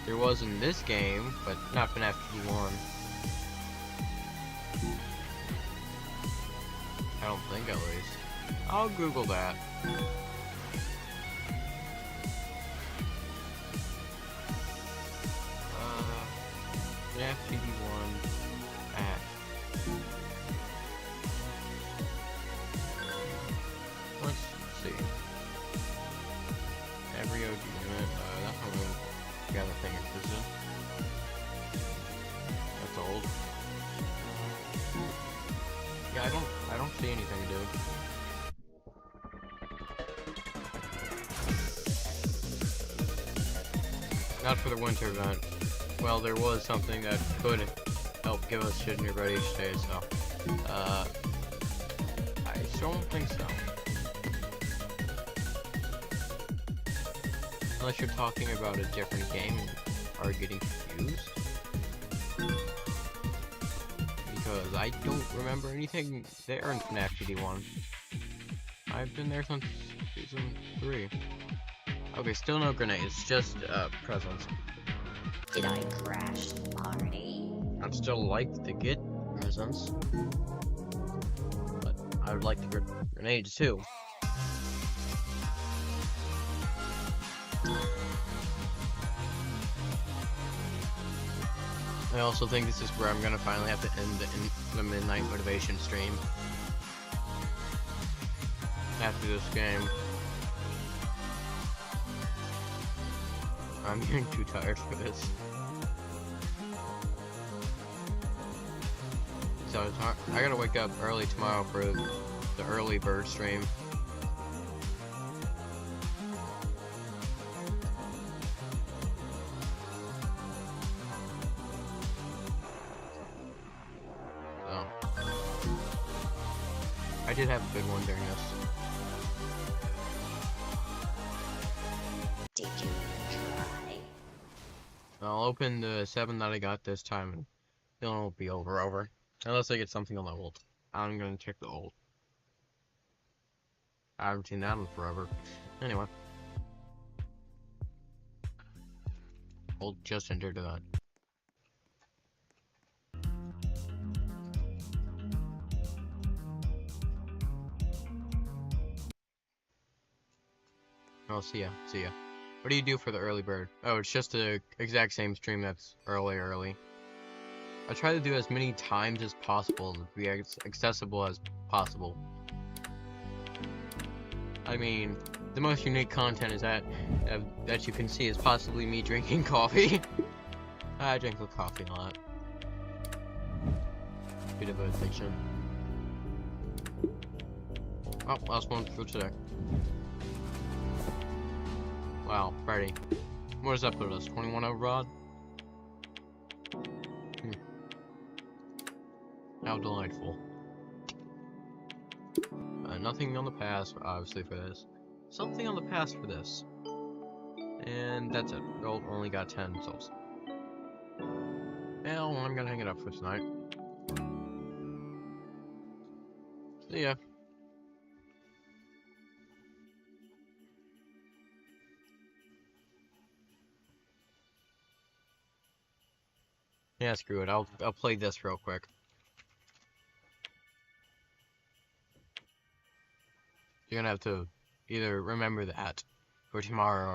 There was in this game, but not FNTD1. I don't think, at least. I'll Google that. FNTD1 at. Let's see. Every OG unit, that's not really the other thing existed. That's old. Yeah, I don't see anything, dude. Not for the winter event. Well, there was something that could help give us shit in your buddy each day, so I don't think so. Unless you're talking about a different game and are getting confused. Because I don't remember anything there in FNTD1. I've been there since season 3. Okay, still no grenades, just presents. Did I crash the party? I'd still like to get presents, but I would like to get grenades too. I also think this is where I'm gonna finally have to end the midnight motivation stream. After this game. I'm getting too tired for this. So I gotta wake up early tomorrow for the early bird stream. So I did have a good one during this. Did you try? I'll open the 7 that I got this time and it'll be over. Unless I get something on the old. I'm gonna check the old. I haven't seen that in forever. Anyway. Old just entered that. Oh, see ya. What do you do for the early bird? Oh, it's just the exact same stream that's early. I try to do as many times as possible to be as accessible as possible. I mean, the most unique content is that you can see is possibly me drinking coffee. I drink the coffee a lot. Bit of an addiction. Oh, last one for today. Wow, Freddy. What does that put us? 21 overrod? How delightful. Nothing on the pass, obviously, for this. Something on the pass for this. And that's it. Gold only got 10 souls. Well, I'm gonna hang it up for tonight. See ya. Yeah, screw it. I'll play this real quick. You're gonna have to either remember that for tomorrow